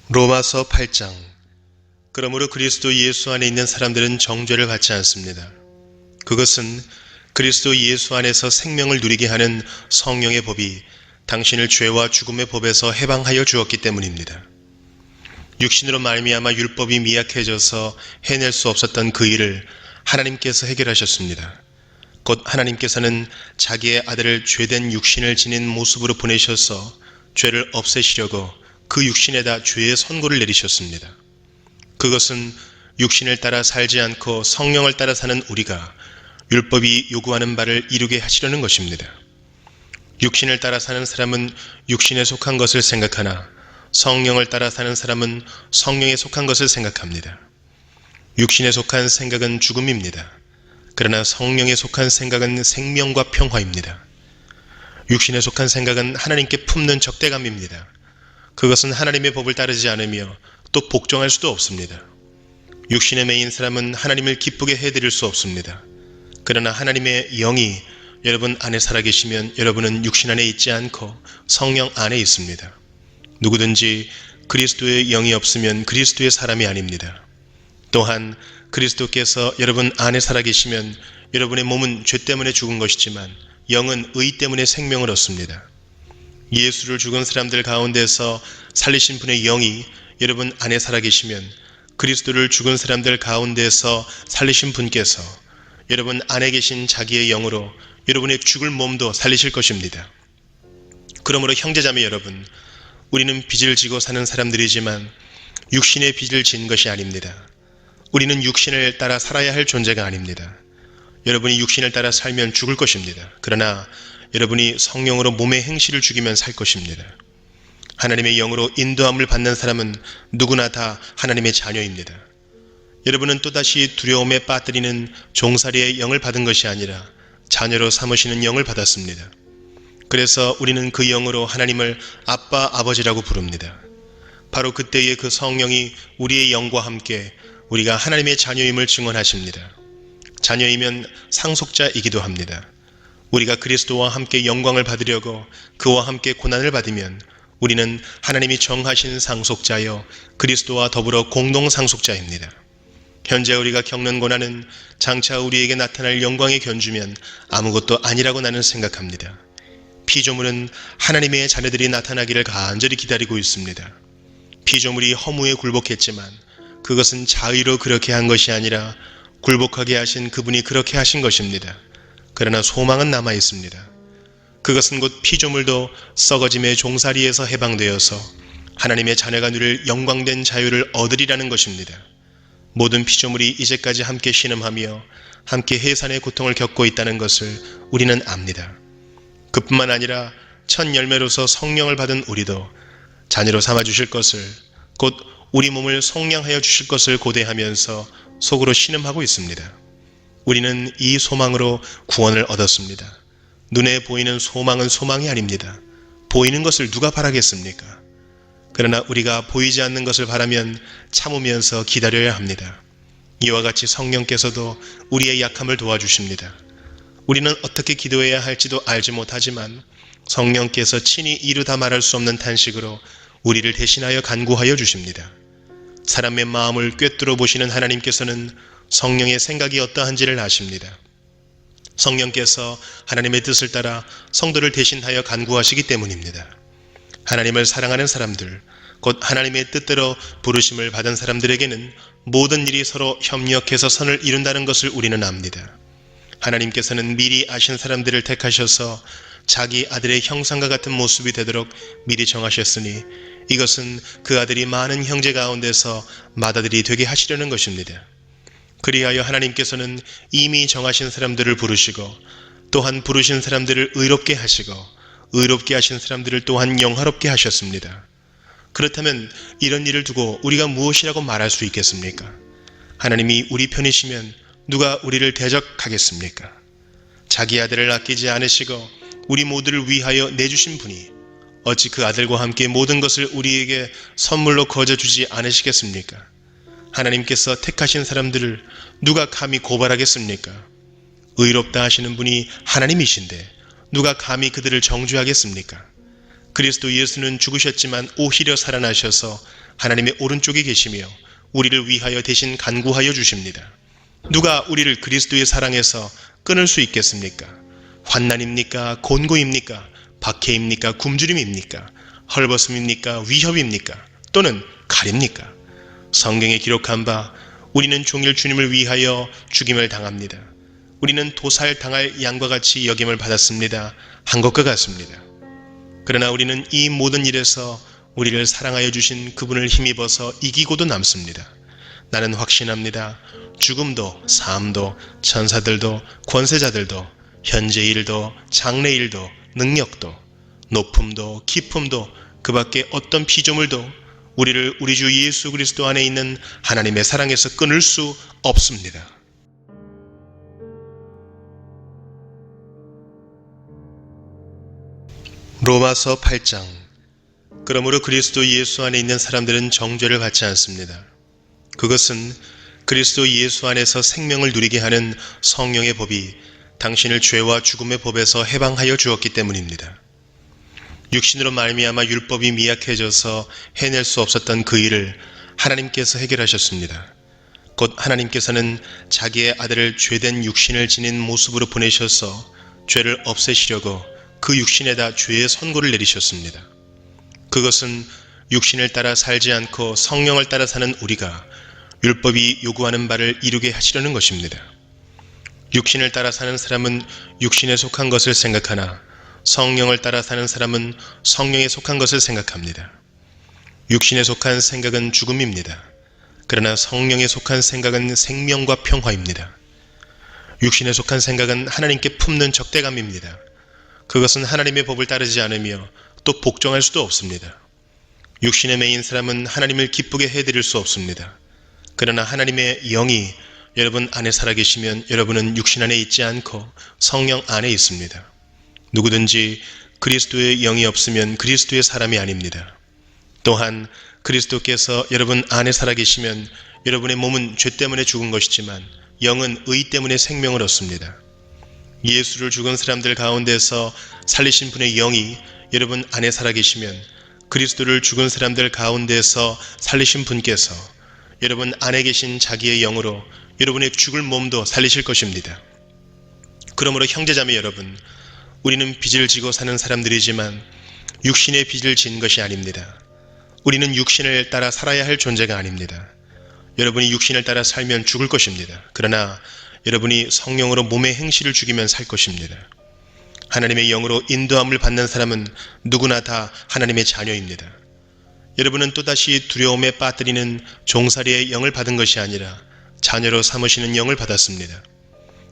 로마서 8장. 그러므로 그리스도 예수 안에 있는 사람들은 정죄를 받지 않습니다. 그것은 그리스도 예수 안에서 생명을 누리게 하는 성령의 법이 당신을 죄와 죽음의 법에서 해방하여 주었기 때문입니다. 육신으로 말미암아 율법이 미약해져서 해낼 수 없었던 그 일을 하나님께서 해결하셨습니다. 곧 하나님께서는 자기의 아들을 죄된 육신을 지닌 모습으로 보내셔서 죄를 없애시려고 그 육신에다 죄의 선고를 내리셨습니다. 그것은 육신을 따라 살지 않고 성령을 따라 사는 우리가 율법이 요구하는 바를 이루게 하시려는 것입니다. 육신을 따라 사는 사람은 육신에 속한 것을 생각하나 성령을 따라 사는 사람은 성령에 속한 것을 생각합니다. 육신에 속한 생각은 죽음입니다. 그러나 성령에 속한 생각은 생명과 평화입니다. 육신에 속한 생각은 하나님께 품는 적대감입니다. 그것은 하나님의 법을 따르지 않으며 또 복종할 수도 없습니다. 육신에 매인 사람은 하나님을 기쁘게 해드릴 수 없습니다. 그러나 하나님의 영이 여러분 안에 살아계시면 여러분은 육신 안에 있지 않고 성령 안에 있습니다. 누구든지 그리스도의 영이 없으면 그리스도의 사람이 아닙니다. 또한 그리스도께서 여러분 안에 살아계시면 여러분의 몸은 죄 때문에 죽은 것이지만 영은 의 때문에 생명을 얻습니다. 예수를 죽은 사람들 가운데서 살리신 분의 영이 여러분 안에 살아계시면 그리스도를 죽은 사람들 가운데서 살리신 분께서 여러분 안에 계신 자기의 영으로 여러분의 죽을 몸도 살리실 것입니다. 그러므로 형제자매 여러분, 우리는 빚을 지고 사는 사람들이지만 육신의 빚을 진 것이 아닙니다. 우리는 육신을 따라 살아야 할 존재가 아닙니다. 여러분이 육신을 따라 살면 죽을 것입니다. 그러나 여러분이 성령으로 몸의 행실을 죽이면 살 것입니다. 하나님의 영으로 인도함을 받는 사람은 누구나 다 하나님의 자녀입니다. 여러분은 또다시 두려움에 빠뜨리는 종살이의 영을 받은 것이 아니라 자녀로 삼으시는 영을 받았습니다. 그래서 우리는 그 영으로 하나님을 아빠, 아버지라고 부릅니다. 바로 그때의 그 성령이 우리의 영과 함께 우리가 하나님의 자녀임을 증언하십니다. 자녀이면 상속자이기도 합니다. 우리가 그리스도와 함께 영광을 받으려고 그와 함께 고난을 받으면 우리는 하나님이 정하신 상속자여 그리스도와 더불어 공동 상속자입니다. 현재 우리가 겪는 고난은 장차 우리에게 나타날 영광의 견주면 아무것도 아니라고 나는 생각합니다. 피조물은 하나님의 자녀들이 나타나기를 간절히 기다리고 있습니다. 피조물이 허무에 굴복했지만 그것은 자의로 그렇게 한 것이 아니라 굴복하게 하신 그분이 그렇게 하신 것입니다. 그러나 소망은 남아 있습니다. 그것은 곧 피조물도 썩어짐의 종살이에서 해방되어서 하나님의 자녀가 누릴 영광된 자유를 얻으리라는 것입니다. 모든 피조물이 이제까지 함께 신음하며 함께 해산의 고통을 겪고 있다는 것을 우리는 압니다. 그뿐만 아니라 첫 열매로서 성령을 받은 우리도 자녀로 삼아주실 것을, 곧 우리 몸을 속량하여 주실 것을 고대하면서 속으로 신음하고 있습니다. 우리는 이 소망으로 구원을 얻었습니다. 눈에 보이는 소망은 소망이 아닙니다. 보이는 것을 누가 바라겠습니까? 그러나 우리가 보이지 않는 것을 바라면 참으면서 기다려야 합니다. 이와 같이 성령께서도 우리의 약함을 도와주십니다. 우리는 어떻게 기도해야 할지도 알지 못하지만 성령께서 친히 이루다 말할 수 없는 탄식으로 우리를 대신하여 간구하여 주십니다. 사람의 마음을 꿰뚫어 보시는 하나님께서는 성령의 생각이 어떠한지를 아십니다. 성령께서 하나님의 뜻을 따라 성도를 대신하여 간구하시기 때문입니다. 하나님을 사랑하는 사람들, 곧 하나님의 뜻대로 부르심을 받은 사람들에게는 모든 일이 서로 협력해서 선을 이룬다는 것을 우리는 압니다. 하나님께서는 미리 아신 사람들을 택하셔서 자기 아들의 형상과 같은 모습이 되도록 미리 정하셨으니 이것은 그 아들이 많은 형제 가운데서 맏아들이 되게 하시려는 것입니다. 그리하여 하나님께서는 이미 정하신 사람들을 부르시고 또한 부르신 사람들을 의롭게 하시고 의롭게 하신 사람들을 또한 영화롭게 하셨습니다. 그렇다면 이런 일을 두고 우리가 무엇이라고 말할 수 있겠습니까? 하나님이 우리 편이시면 누가 우리를 대적하겠습니까? 자기 아들을 아끼지 않으시고 우리 모두를 위하여 내주신 분이 어찌 그 아들과 함께 모든 것을 우리에게 선물로 거저주지 않으시겠습니까? 하나님께서 택하신 사람들을 누가 감히 고발하겠습니까? 의롭다 하시는 분이 하나님이신데 누가 감히 그들을 정죄하겠습니까? 그리스도 예수는 죽으셨지만 오히려 살아나셔서 하나님의 오른쪽에 계시며 우리를 위하여 대신 간구하여 주십니다. 누가 우리를 그리스도의 사랑에서 끊을 수 있겠습니까? 환난입니까? 곤고입니까? 박해입니까? 굶주림입니까? 헐벗음입니까? 위협입니까? 또는 가립니까? 성경에 기록한 바 우리는 종일 주님을 위하여 죽임을 당합니다. 우리는 도살당할 양과 같이 여김을 받았습니다. 한 것과 같습니다. 그러나 우리는 이 모든 일에서 우리를 사랑하여 주신 그분을 힘입어서 이기고도 남습니다. 나는 확신합니다. 죽음도 삶도 천사들도 권세자들도 현재 일도 장래 일도 능력도 높음도 깊음도 그 밖에 어떤 피조물도 우리를 우리 주 예수 그리스도 안에 있는 하나님의 사랑에서 끊을 수 없습니다. 로마서 8장. 그러므로 그리스도 예수 안에 있는 사람들은 정죄를 받지 않습니다. 그것은 그리스도 예수 안에서 생명을 누리게 하는 성령의 법이 당신을 죄와 죽음의 법에서 해방하여 주었기 때문입니다. 육신으로 말미암아 율법이 미약해져서 해낼 수 없었던 그 일을 하나님께서 해결하셨습니다. 곧 하나님께서는 자기의 아들을 죄된 육신을 지닌 모습으로 보내셔서 죄를 없애시려고 그 육신에다 죄의 선고를 내리셨습니다. 그것은 육신을 따라 살지 않고 성령을 따라 사는 우리가 율법이 요구하는 바를 이루게 하시려는 것입니다. 육신을 따라 사는 사람은 육신에 속한 것을 생각하나 성령을 따라 사는 사람은 성령에 속한 것을 생각합니다. 육신에 속한 생각은 죽음입니다. 그러나 성령에 속한 생각은 생명과 평화입니다. 육신에 속한 생각은 하나님께 품는 적대감입니다. 그것은 하나님의 법을 따르지 않으며 또 복종할 수도 없습니다. 육신에 매인 사람은 하나님을 기쁘게 해드릴 수 없습니다. 그러나 하나님의 영이 여러분 안에 살아계시면 여러분은 육신 안에 있지 않고 성령 안에 있습니다. 누구든지 그리스도의 영이 없으면 그리스도의 사람이 아닙니다. 또한 그리스도께서 여러분 안에 살아계시면 여러분의 몸은 죄 때문에 죽은 것이지만 영은 의 때문에 생명을 얻습니다. 예수를 죽은 사람들 가운데서 살리신 분의 영이 여러분 안에 살아계시면 그리스도를 죽은 사람들 가운데서 살리신 분께서 여러분 안에 계신 자기의 영으로 여러분의 죽을 몸도 살리실 것입니다. 그러므로 형제자매 여러분, 우리는 빚을 지고 사는 사람들이지만 육신의 빚을 진 것이 아닙니다. 우리는 육신을 따라 살아야 할 존재가 아닙니다. 여러분이 육신을 따라 살면 죽을 것입니다. 그러나 여러분이 성령으로 몸의 행실을 죽이면 살 것입니다. 하나님의 영으로 인도함을 받는 사람은 누구나 다 하나님의 자녀입니다. 여러분은 또다시 두려움에 빠뜨리는 종살이의 영을 받은 것이 아니라 자녀로 삼으시는 영을 받았습니다.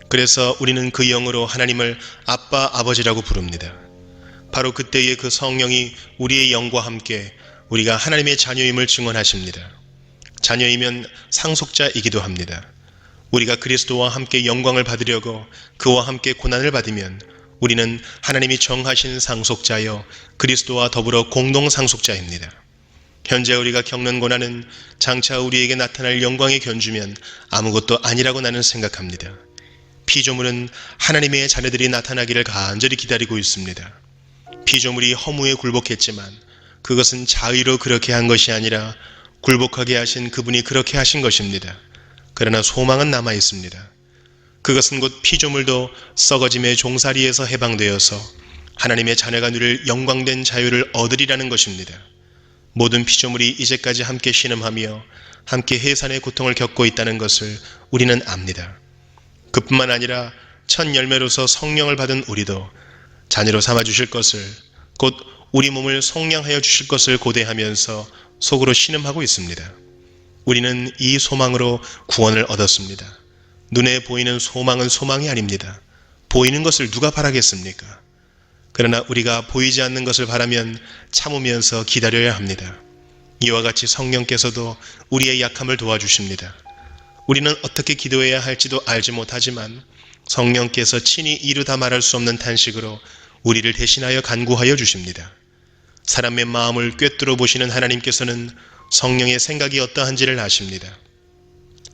그래서 우리는 그 영으로 하나님을 아빠, 아버지라고 부릅니다. 바로 그때의 그 성령이 우리의 영과 함께 우리가 하나님의 자녀임을 증언하십니다. 자녀이면 상속자이기도 합니다. 우리가 그리스도와 함께 영광을 받으려고 그와 함께 고난을 받으면 우리는 하나님이 정하신 상속자여 그리스도와 더불어 공동 상속자입니다. 현재 우리가 겪는 고난은 장차 우리에게 나타날 영광의 견주면 아무것도 아니라고 나는 생각합니다. 피조물은 하나님의 자녀들이 나타나기를 간절히 기다리고 있습니다. 피조물이 허무에 굴복했지만 그것은 자의로 그렇게 한 것이 아니라 굴복하게 하신 그분이 그렇게 하신 것입니다. 그러나 소망은 남아 있습니다. 그것은 곧 피조물도 썩어짐의 종살이에서 해방되어서 하나님의 자녀가 누릴 영광된 자유를 얻으리라는 것입니다. 모든 피조물이 이제까지 함께 신음하며 함께 해산의 고통을 겪고 있다는 것을 우리는 압니다. 그뿐만 아니라 첫 열매로서 성령을 받은 우리도 자녀로 삼아주실 것을, 곧 우리 몸을 속량하여 주실 것을 고대하면서 속으로 신음하고 있습니다. 우리는 이 소망으로 구원을 얻었습니다. 눈에 보이는 소망은 소망이 아닙니다. 보이는 것을 누가 바라겠습니까? 그러나 우리가 보이지 않는 것을 바라면 참으면서 기다려야 합니다. 이와 같이 성령께서도 우리의 약함을 도와주십니다. 우리는 어떻게 기도해야 할지도 알지 못하지만 성령께서 친히 이루다 말할 수 없는 탄식으로 우리를 대신하여 간구하여 주십니다. 사람의 마음을 꿰뚫어 보시는 하나님께서는 성령의 생각이 어떠한지를 아십니다.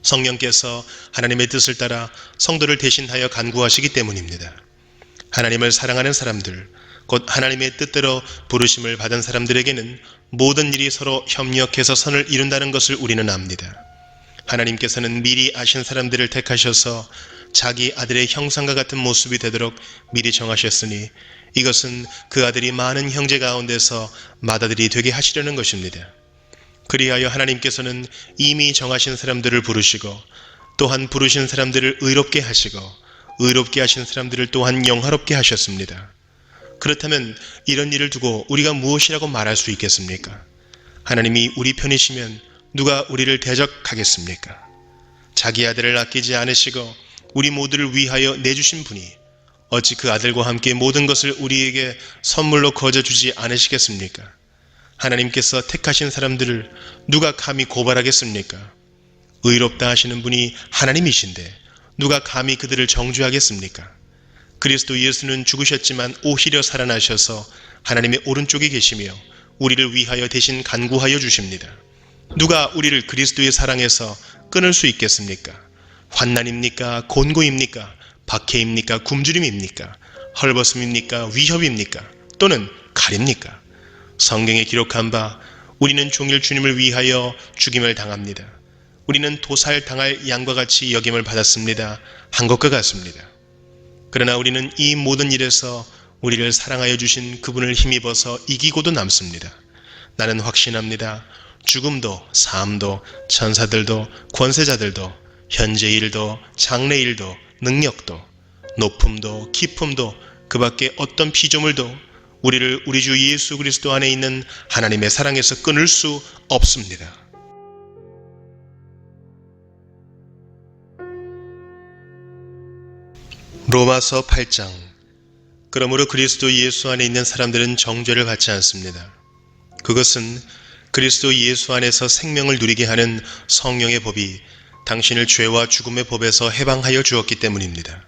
성령께서 하나님의 뜻을 따라 성도를 대신하여 간구하시기 때문입니다. 하나님을 사랑하는 사람들, 곧 하나님의 뜻대로 부르심을 받은 사람들에게는 모든 일이 서로 협력해서 선을 이룬다는 것을 우리는 압니다. 하나님께서는 미리 아신 사람들을 택하셔서 자기 아들의 형상과 같은 모습이 되도록 미리 정하셨으니 이것은 그 아들이 많은 형제 가운데서 맏아들이 되게 하시려는 것입니다. 그리하여 하나님께서는 이미 정하신 사람들을 부르시고 또한 부르신 사람들을 의롭게 하시고 의롭게 하신 사람들을 또한 영화롭게 하셨습니다. 그렇다면 이런 일을 두고 우리가 무엇이라고 말할 수 있겠습니까? 하나님이 우리 편이시면 누가 우리를 대적하겠습니까? 자기 아들을 아끼지 않으시고 우리 모두를 위하여 내주신 분이 어찌 그 아들과 함께 모든 것을 우리에게 선물로 거저주지 않으시겠습니까? 하나님께서 택하신 사람들을 누가 감히 고발하겠습니까? 의롭다 하시는 분이 하나님이신데 누가 감히 그들을 정죄하겠습니까? 그리스도 예수는 죽으셨지만 오히려 살아나셔서 하나님의 오른쪽에 계시며 우리를 위하여 대신 간구하여 주십니다. 누가 우리를 그리스도의 사랑에서 끊을 수 있겠습니까? 환난입니까? 곤고입니까? 박해입니까? 굶주림입니까? 헐벗음입니까? 위협입니까? 또는 칼입니까? 성경에 기록한 바 우리는 종일 주님을 위하여 죽임을 당합니다. 우리는 도살당할 양과 같이 여김을 받았습니다. 한 것과 같습니다. 그러나 우리는 이 모든 일에서 우리를 사랑하여 주신 그분을 힘입어서 이기고도 남습니다. 나는 확신합니다. 죽음도 삶도 천사들도 권세자들도 현재 일도 장래 일도 능력도 높음도 깊음도 그 밖에 어떤 피조물도 우리를 우리 주 예수 그리스도 안에 있는 하나님의 사랑에서 끊을 수 없습니다. 로마서 8장. 그러므로 그리스도 예수 안에 있는 사람들은 정죄를 받지 않습니다. 그것은 그리스도 예수 안에서 생명을 누리게 하는 성령의 법이 당신을 죄와 죽음의 법에서 해방하여 주었기 때문입니다.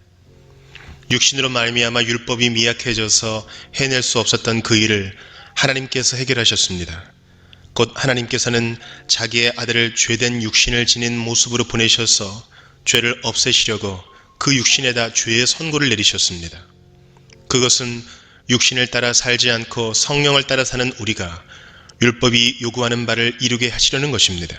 육신으로 말미암아 율법이 미약해져서 해낼 수 없었던 그 일을 하나님께서 해결하셨습니다. 곧 하나님께서는 자기의 아들을 죄된 육신을 지닌 모습으로 보내셔서 죄를 없애시려고 그 육신에다 죄의 선고를 내리셨습니다. 그것은 육신을 따라 살지 않고 성령을 따라 사는 우리가 율법이 요구하는 바를 이루게 하시려는 것입니다.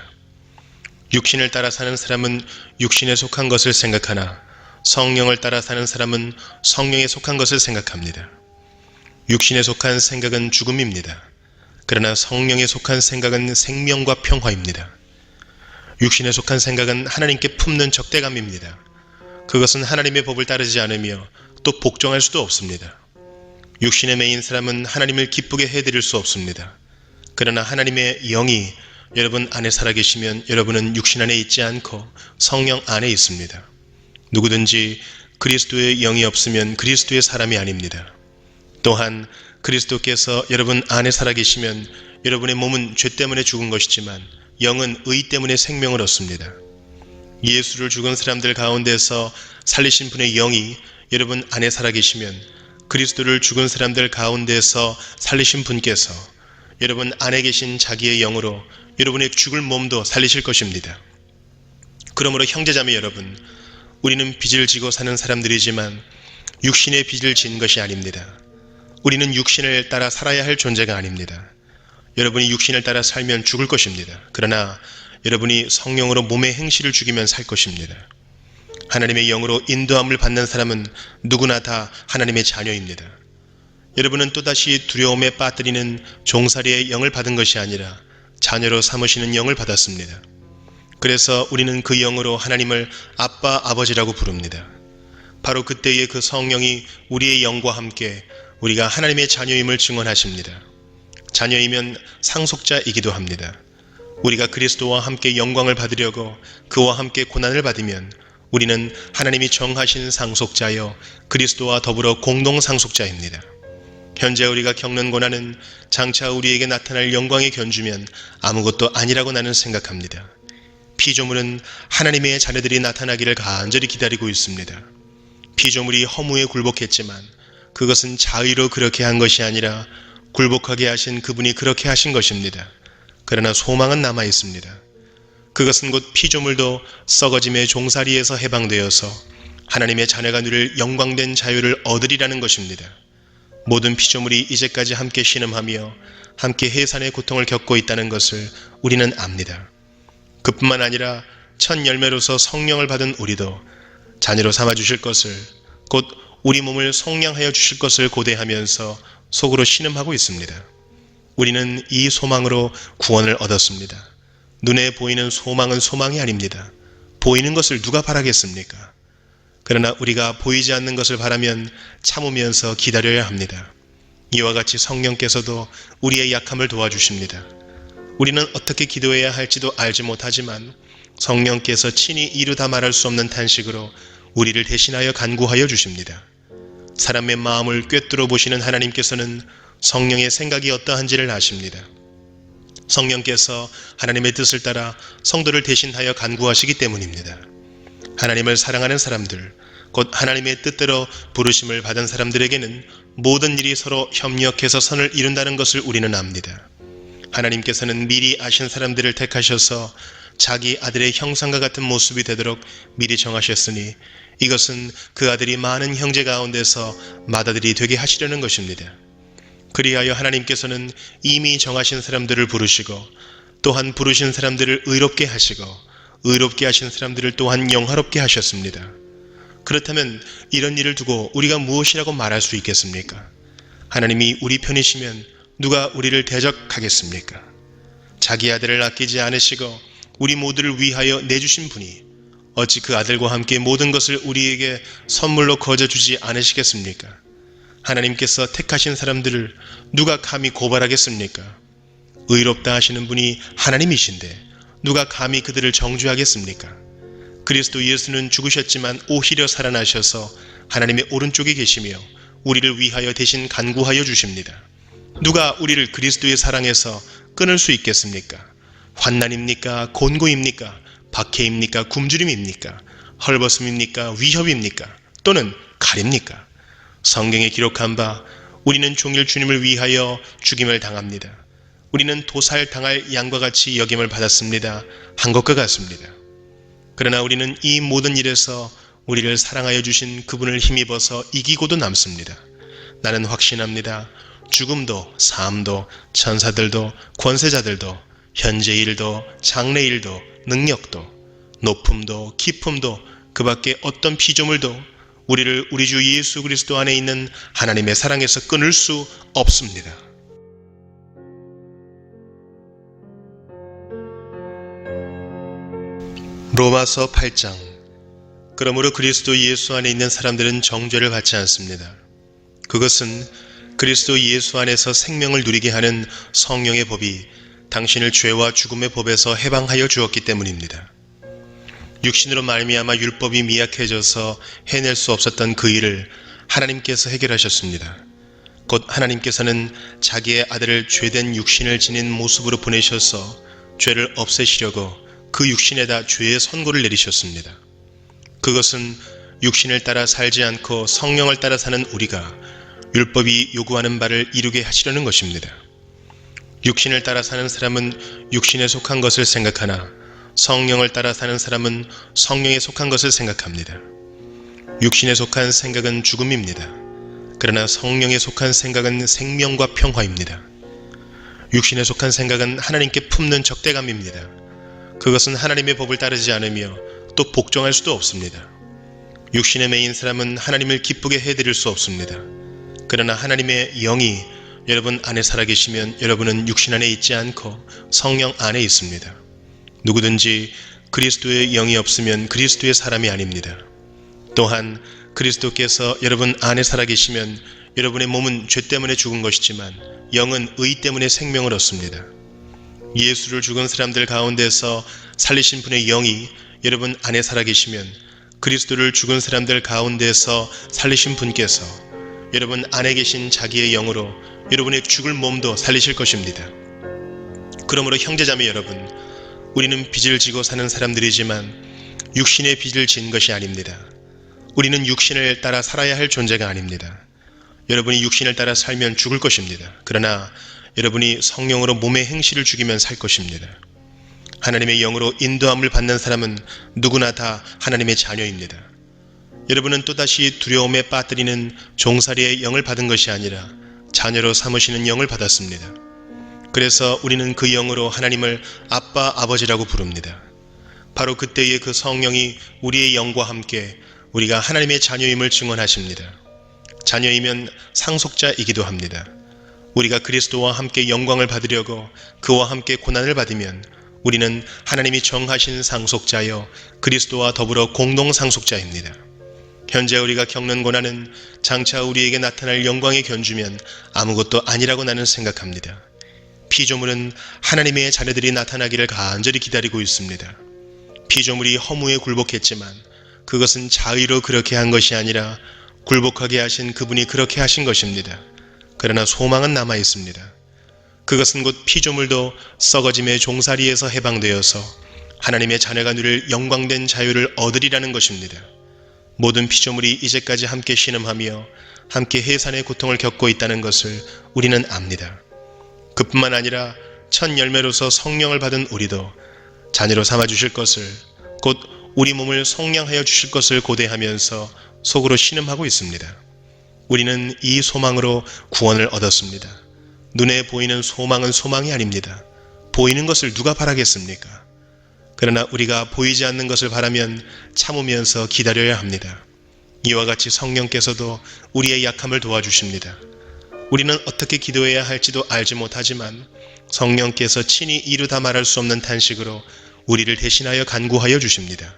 육신을 따라 사는 사람은 육신에 속한 것을 생각하나 성령을 따라 사는 사람은 성령에 속한 것을 생각합니다. 육신에 속한 생각은 죽음입니다. 그러나 성령에 속한 생각은 생명과 평화입니다. 육신에 속한 생각은 하나님께 품는 적대감입니다. 그것은 하나님의 법을 따르지 않으며 또 복종할 수도 없습니다. 육신에 매인 사람은 하나님을 기쁘게 해드릴 수 없습니다. 그러나 하나님의 영이 여러분 안에 살아계시면 여러분은 육신 안에 있지 않고 성령 안에 있습니다. 누구든지 그리스도의 영이 없으면 그리스도의 사람이 아닙니다. 또한 그리스도께서 여러분 안에 살아계시면 여러분의 몸은 죄 때문에 죽은 것이지만 영은 의 때문에 생명을 얻습니다. 예수를 죽은 사람들 가운데서 살리신 분의 영이 여러분 안에 살아계시면 그리스도를 죽은 사람들 가운데서 살리신 분께서 여러분 안에 계신 자기의 영으로 여러분의 죽을 몸도 살리실 것입니다. 그러므로 형제자매 여러분, 우리는 빚을 지고 사는 사람들이지만 육신의 빚을 진 것이 아닙니다. 우리는 육신을 따라 살아야 할 존재가 아닙니다. 여러분이 육신을 따라 살면 죽을 것입니다. 그러나 여러분이 성령으로 몸의 행실을 죽이면 살 것입니다. 하나님의 영으로 인도함을 받는 사람은 누구나 다 하나님의 자녀입니다. 여러분은 또다시 두려움에 빠뜨리는 종살이의 영을 받은 것이 아니라 자녀로 삼으시는 영을 받았습니다. 그래서 우리는 그 영으로 하나님을 아빠, 아버지라고 부릅니다. 바로 그때의 그 성령이 우리의 영과 함께 우리가 하나님의 자녀임을 증언하십니다. 자녀이면 상속자이기도 합니다. 우리가 그리스도와 함께 영광을 받으려고 그와 함께 고난을 받으면 우리는 하나님이 정하신 상속자여 그리스도와 더불어 공동 상속자입니다. 현재 우리가 겪는 고난은 장차 우리에게 나타날 영광에 견주면 아무것도 아니라고 나는 생각합니다. 피조물은 하나님의 자녀들이 나타나기를 간절히 기다리고 있습니다. 피조물이 허무에 굴복했지만 그것은 자의로 그렇게 한 것이 아니라 굴복하게 하신 그분이 그렇게 하신 것입니다. 그러나 소망은 남아 있습니다. 그것은 곧 피조물도 썩어짐의 종살이에서 해방되어서 하나님의 자녀가 누릴 영광된 자유를 얻으리라는 것입니다. 모든 피조물이 이제까지 함께 신음하며 함께 해산의 고통을 겪고 있다는 것을 우리는 압니다. 그뿐만 아니라 첫 열매로서 성령을 받은 우리도 자녀로 삼아주실 것을, 곧 우리 몸을 속량하여 주실 것을 고대하면서 속으로 신음하고 있습니다. 우리는 이 소망으로 구원을 얻었습니다. 눈에 보이는 소망은 소망이 아닙니다. 보이는 것을 누가 바라겠습니까? 그러나 우리가 보이지 않는 것을 바라면 참으면서 기다려야 합니다. 이와 같이 성령께서도 우리의 약함을 도와주십니다. 우리는 어떻게 기도해야 할지도 알지 못하지만 성령께서 친히 이루다 말할 수 없는 탄식으로 우리를 대신하여 간구하여 주십니다. 사람의 마음을 꿰뚫어 보시는 하나님께서는 성령의 생각이 어떠한지를 아십니다. 성령께서 하나님의 뜻을 따라 성도를 대신하여 간구하시기 때문입니다. 하나님을 사랑하는 사람들, 곧 하나님의 뜻대로 부르심을 받은 사람들에게는 모든 일이 서로 협력해서 선을 이룬다는 것을 우리는 압니다. 하나님께서는 미리 아신 사람들을 택하셔서 자기 아들의 형상과 같은 모습이 되도록 미리 정하셨으니 이것은 그 아들이 많은 형제 가운데서 맏아들이 되게 하시려는 것입니다. 그리하여 하나님께서는 이미 정하신 사람들을 부르시고 또한 부르신 사람들을 의롭게 하시고 의롭게 하신 사람들을 또한 영화롭게 하셨습니다. 그렇다면 이런 일을 두고 우리가 무엇이라고 말할 수 있겠습니까? 하나님이 우리 편이시면 누가 우리를 대적하겠습니까? 자기 아들을 아끼지 않으시고 우리 모두를 위하여 내주신 분이 어찌 그 아들과 함께 모든 것을 우리에게 선물로 거저주지 않으시겠습니까? 하나님께서 택하신 사람들을 누가 감히 고발하겠습니까? 의롭다 하시는 분이 하나님이신데 누가 감히 그들을 정죄하겠습니까? 그리스도 예수는 죽으셨지만 오히려 살아나셔서 하나님의 오른쪽에 계시며 우리를 위하여 대신 간구하여 주십니다. 누가 우리를 그리스도의 사랑에서 끊을 수 있겠습니까? 환난입니까? 곤고입니까? 박해입니까? 굶주림입니까? 헐벗음입니까? 위협입니까? 또는 칼입니까? 성경에 기록한 바 우리는 종일 주님을 위하여 죽임을 당합니다. 우리는 도살당할 양과 같이 여김을 받았습니다. 한 것과 같습니다. 그러나 우리는 이 모든 일에서 우리를 사랑하여 주신 그분을 힘입어서 이기고도 남습니다. 나는 확신합니다. 죽음도 삶도 천사들도 권세자들도 현재 일도 장래 일도 능력도 높음도 깊음도 그 밖에 어떤 피조물도 우리를 우리 주 예수 그리스도 안에 있는 하나님의 사랑에서 끊을 수 없습니다. 로마서 8장. 그러므로 그리스도 예수 안에 있는 사람들은 정죄를 받지 않습니다. 그것은 그리스도 예수 안에서 생명을 누리게 하는 성령의 법이 당신을 죄와 죽음의 법에서 해방하여 주었기 때문입니다. 육신으로 말미암아 율법이 미약해져서 해낼 수 없었던 그 일을 하나님께서 해결하셨습니다. 곧 하나님께서는 자기의 아들을 죄된 육신을 지닌 모습으로 보내셔서 죄를 없애시려고 그 육신에다 죄의 선고를 내리셨습니다. 그것은 육신을 따라 살지 않고 성령을 따라 사는 우리가 율법이 요구하는 바를 이루게 하시려는 것입니다. 육신을 따라 사는 사람은 육신에 속한 것을 생각하나 성령을 따라 사는 사람은 성령에 속한 것을 생각합니다. 육신에 속한 생각은 죽음입니다. 그러나 성령에 속한 생각은 생명과 평화입니다. 육신에 속한 생각은 하나님께 품는 적대감입니다. 그것은 하나님의 법을 따르지 않으며 또 복종할 수도 없습니다. 육신에 매인 사람은 하나님을 기쁘게 해드릴 수 없습니다. 그러나 하나님의 영이 여러분 안에 살아계시면 여러분은 육신 안에 있지 않고 성령 안에 있습니다. 누구든지 그리스도의 영이 없으면 그리스도의 사람이 아닙니다. 또한 그리스도께서 여러분 안에 살아계시면 여러분의 몸은 죄 때문에 죽은 것이지만 영은 의 때문에 생명을 얻습니다. 예수를 죽은 사람들 가운데서 살리신 분의 영이 여러분 안에 살아계시면 그리스도를 죽은 사람들 가운데서 살리신 분께서 여러분 안에 계신 자기의 영으로 여러분의 죽을 몸도 살리실 것입니다. 그러므로 형제자매 여러분, 우리는 빚을 지고 사는 사람들이지만 육신의 빚을 진 것이 아닙니다. 우리는 육신을 따라 살아야 할 존재가 아닙니다. 여러분이 육신을 따라 살면 죽을 것입니다. 그러나 여러분이 성령으로 몸의 행실을 죽이면 살 것입니다. 하나님의 영으로 인도함을 받는 사람은 누구나 다 하나님의 자녀입니다. 여러분은 또다시 두려움에 빠뜨리는 종살이의 영을 받은 것이 아니라 자녀로 삼으시는 영을 받았습니다. 그래서 우리는 그 영으로 하나님을 아빠, 아버지라고 부릅니다. 바로 그때의 그 성령이 우리의 영과 함께 우리가 하나님의 자녀임을 증언하십니다. 자녀이면 상속자이기도 합니다. 우리가 그리스도와 함께 영광을 받으려고 그와 함께 고난을 받으면 우리는 하나님이 정하신 상속자여 그리스도와 더불어 공동 상속자입니다. 현재 우리가 겪는 고난은 장차 우리에게 나타날 영광의 견주면 아무것도 아니라고 나는 생각합니다. 피조물은 하나님의 자녀들이 나타나기를 간절히 기다리고 있습니다. 피조물이 허무에 굴복했지만 그것은 자의로 그렇게 한 것이 아니라 굴복하게 하신 그분이 그렇게 하신 것입니다. 그러나 소망은 남아 있습니다. 그것은 곧 피조물도 썩어짐의 종살이에서 해방되어서 하나님의 자녀가 누릴 영광된 자유를 얻으리라는 것입니다. 모든 피조물이 이제까지 함께 신음하며 함께 해산의 고통을 겪고 있다는 것을 우리는 압니다. 그뿐만 아니라 첫 열매로서 성령을 받은 우리도 자녀로 삼아주실 것을, 곧 우리 몸을 속량하여 주실 것을 고대하면서 속으로 신음하고 있습니다. 우리는 이 소망으로 구원을 얻었습니다. 눈에 보이는 소망은 소망이 아닙니다. 보이는 것을 누가 바라겠습니까? 그러나 우리가 보이지 않는 것을 바라면 참으면서 기다려야 합니다. 이와 같이 성령께서도 우리의 약함을 도와주십니다. 우리는 어떻게 기도해야 할지도 알지 못하지만 성령께서 친히 이루다 말할 수 없는 탄식으로 우리를 대신하여 간구하여 주십니다.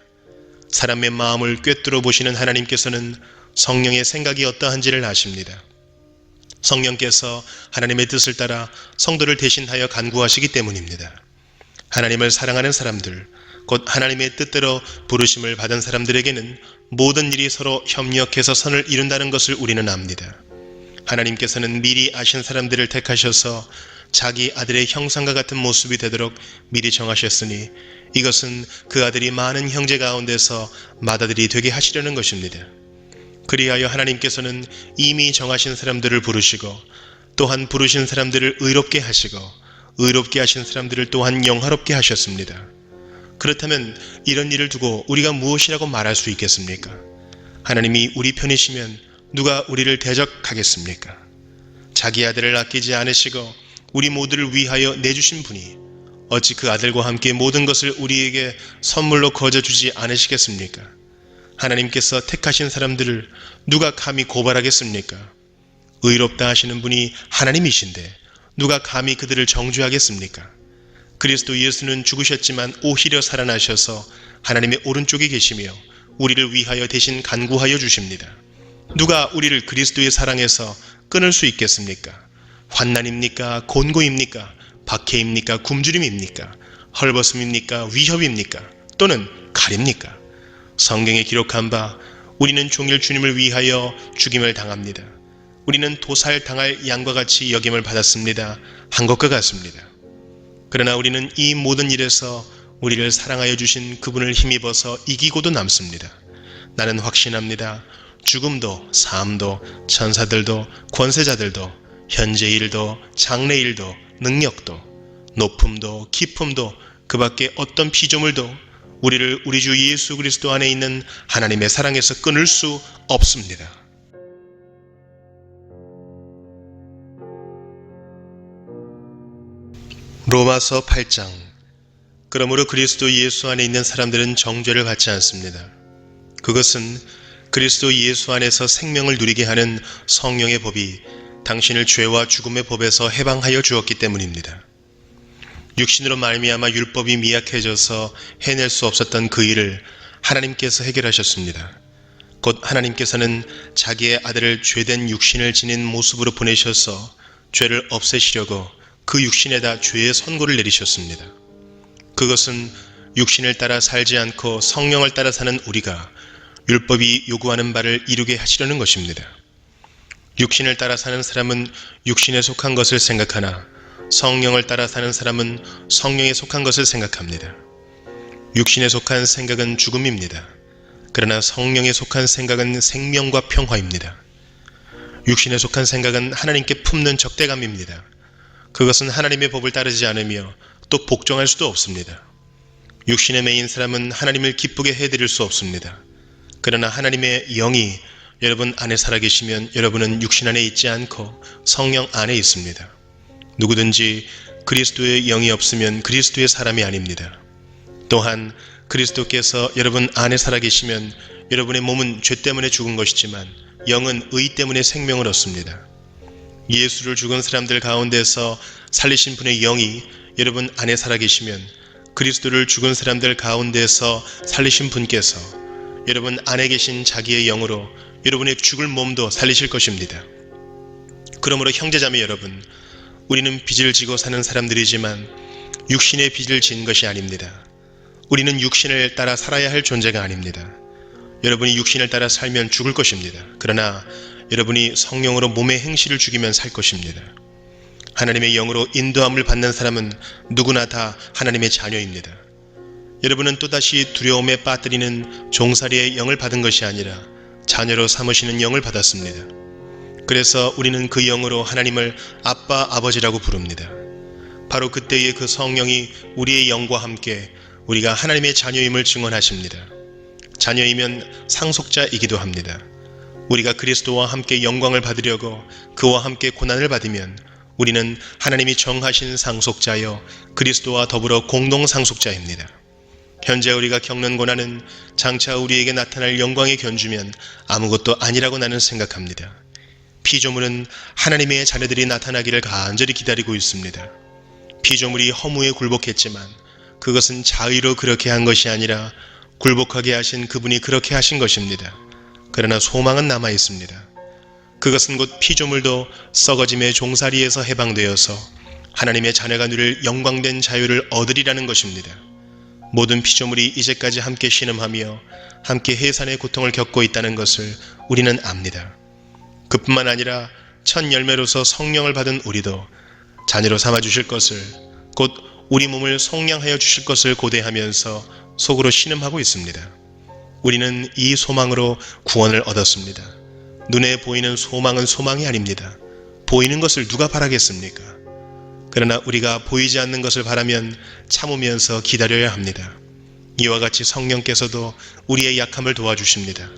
사람의 마음을 꿰뚫어 보시는 하나님께서는 성령의 생각이 어떠한지를 아십니다. 성령께서 하나님의 뜻을 따라 성도를 대신하여 간구하시기 때문입니다. 하나님을 사랑하는 사람들, 곧 하나님의 뜻대로 부르심을 받은 사람들에게는 모든 일이 서로 협력해서 선을 이룬다는 것을 우리는 압니다. 하나님께서는 미리 아신 사람들을 택하셔서 자기 아들의 형상과 같은 모습이 되도록 미리 정하셨으니 이것은 그 아들이 많은 형제 가운데서 맏아들이 되게 하시려는 것입니다. 그리하여 하나님께서는 이미 정하신 사람들을 부르시고 또한 부르신 사람들을 의롭게 하시고 의롭게 하신 사람들을 또한 영화롭게 하셨습니다. 그렇다면 이런 일을 두고 우리가 무엇이라고 말할 수 있겠습니까? 하나님이 우리 편이시면 누가 우리를 대적하겠습니까? 자기 아들을 아끼지 않으시고 우리 모두를 위하여 내주신 분이 어찌 그 아들과 함께 모든 것을 우리에게 선물로 거저주지 않으시겠습니까? 하나님께서 택하신 사람들을 누가 감히 고발하겠습니까? 의롭다 하시는 분이 하나님이신데 누가 감히 그들을 정죄하겠습니까? 그리스도 예수는 죽으셨지만 오히려 살아나셔서 하나님의 오른쪽에 계시며 우리를 위하여 대신 간구하여 주십니다. 누가 우리를 그리스도의 사랑에서 끊을 수 있겠습니까? 환난입니까? 곤고입니까? 박해입니까? 굶주림입니까? 헐벗음입니까? 위협입니까? 또는 칼입니까? 성경에 기록한 바 우리는 종일 주님을 위하여 죽임을 당합니다. 우리는 도살당할 양과 같이 여김을 받았습니다. 한 것과 같습니다. 그러나 우리는 이 모든 일에서 우리를 사랑하여 주신 그분을 힘입어서 이기고도 남습니다. 나는 확신합니다. 죽음도 삶도 천사들도 권세자들도 현재 일도 장래 일도 능력도 높음도 깊음도 그 밖에 어떤 피조물도 우리를 우리 주 예수 그리스도 안에 있는 하나님의 사랑에서 끊을 수 없습니다. 로마서 8장. 그러므로 그리스도 예수 안에 있는 사람들은 정죄를 받지 않습니다. 그것은 그리스도 예수 안에서 생명을 누리게 하는 성령의 법이 당신을 죄와 죽음의 법에서 해방하여 주었기 때문입니다. 육신으로 말미암아 율법이 미약해져서 해낼 수 없었던 그 일을 하나님께서 해결하셨습니다. 곧 하나님께서는 자기의 아들을 죄된 육신을 지닌 모습으로 보내셔서 죄를 없애시려고 그 육신에다 죄의 선고를 내리셨습니다. 그것은 육신을 따라 살지 않고 성령을 따라 사는 우리가 율법이 요구하는 바를 이루게 하시려는 것입니다. 육신을 따라 사는 사람은 육신에 속한 것을 생각하나 성령을 따라 사는 사람은 성령에 속한 것을 생각합니다. 육신에 속한 생각은 죽음입니다. 그러나 성령에 속한 생각은 생명과 평화입니다. 육신에 속한 생각은 하나님께 품는 적대감입니다. 그것은 하나님의 법을 따르지 않으며 또 복종할 수도 없습니다. 육신에 매인 사람은 하나님을 기쁘게 해드릴 수 없습니다. 그러나 하나님의 영이 여러분 안에 살아계시면 여러분은 육신 안에 있지 않고 성령 안에 있습니다. 누구든지 그리스도의 영이 없으면 그리스도의 사람이 아닙니다. 또한 그리스도께서 여러분 안에 살아계시면 여러분의 몸은 죄 때문에 죽은 것이지만 영은 의 때문에 생명을 얻습니다. 예수를 죽은 사람들 가운데서 살리신 분의 영이 여러분 안에 살아계시면 그리스도를 죽은 사람들 가운데서 살리신 분께서 여러분 안에 계신 자기의 영으로 여러분의 죽을 몸도 살리실 것입니다. 그러므로 형제자매 여러분, 우리는 빚을 지고 사는 사람들이지만 육신의 빚을 진 것이 아닙니다. 우리는 육신을 따라 살아야 할 존재가 아닙니다. 여러분이 육신을 따라 살면 죽을 것입니다. 그러나 여러분이 성령으로 몸의 행실을 죽이면 살 것입니다. 하나님의 영으로 인도함을 받는 사람은 누구나 다 하나님의 자녀입니다. 여러분은 또다시 두려움에 빠뜨리는 종살이의 영을 받은 것이 아니라 자녀로 삼으시는 영을 받았습니다. 그래서 우리는 그 영으로 하나님을 아빠, 아버지라고 부릅니다. 바로 그때의 그 성령이 우리의 영과 함께 우리가 하나님의 자녀임을 증언하십니다. 자녀이면 상속자이기도 합니다. 우리가 그리스도와 함께 영광을 받으려고 그와 함께 고난을 받으면 우리는 하나님이 정하신 상속자여 그리스도와 더불어 공동 상속자입니다. 현재 우리가 겪는 고난은 장차 우리에게 나타날 영광의 견주면 아무것도 아니라고 나는 생각합니다. 피조물은 하나님의 자녀들이 나타나기를 간절히 기다리고 있습니다. 피조물이 허무에 굴복했지만 그것은 자의로 그렇게 한 것이 아니라 굴복하게 하신 그분이 그렇게 하신 것입니다. 그러나 소망은 남아 있습니다. 그것은 곧 피조물도 썩어짐의 종살이에서 해방되어서 하나님의 자녀가 누릴 영광된 자유를 얻으리라는 것입니다. 모든 피조물이 이제까지 함께 신음하며 함께 해산의 고통을 겪고 있다는 것을 우리는 압니다. 그뿐만 아니라 첫 열매로서 성령을 받은 우리도 자녀로 삼아주실 것을, 곧 우리 몸을 속량하여 주실 것을 고대하면서 속으로 신음하고 있습니다. 우리는 이 소망으로 구원을 얻었습니다. 눈에 보이는 소망은 소망이 아닙니다. 보이는 것을 누가 바라겠습니까? 그러나 우리가 보이지 않는 것을 바라면 참으면서 기다려야 합니다. 이와 같이 성령께서도 우리의 약함을 도와주십니다.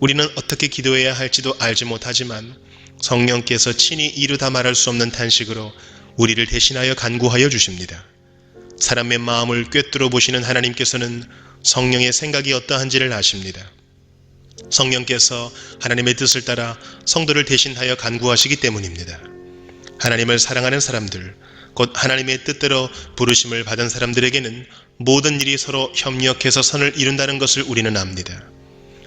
우리는 어떻게 기도해야 할지도 알지 못하지만 성령께서 친히 이루다 말할 수 없는 탄식으로 우리를 대신하여 간구하여 주십니다. 사람의 마음을 꿰뚫어 보시는 하나님께서는 성령의 생각이 어떠한지를 아십니다. 성령께서 하나님의 뜻을 따라 성도를 대신하여 간구하시기 때문입니다. 하나님을 사랑하는 사람들, 곧 하나님의 뜻대로 부르심을 받은 사람들에게는 모든 일이 서로 협력해서 선을 이룬다는 것을 우리는 압니다.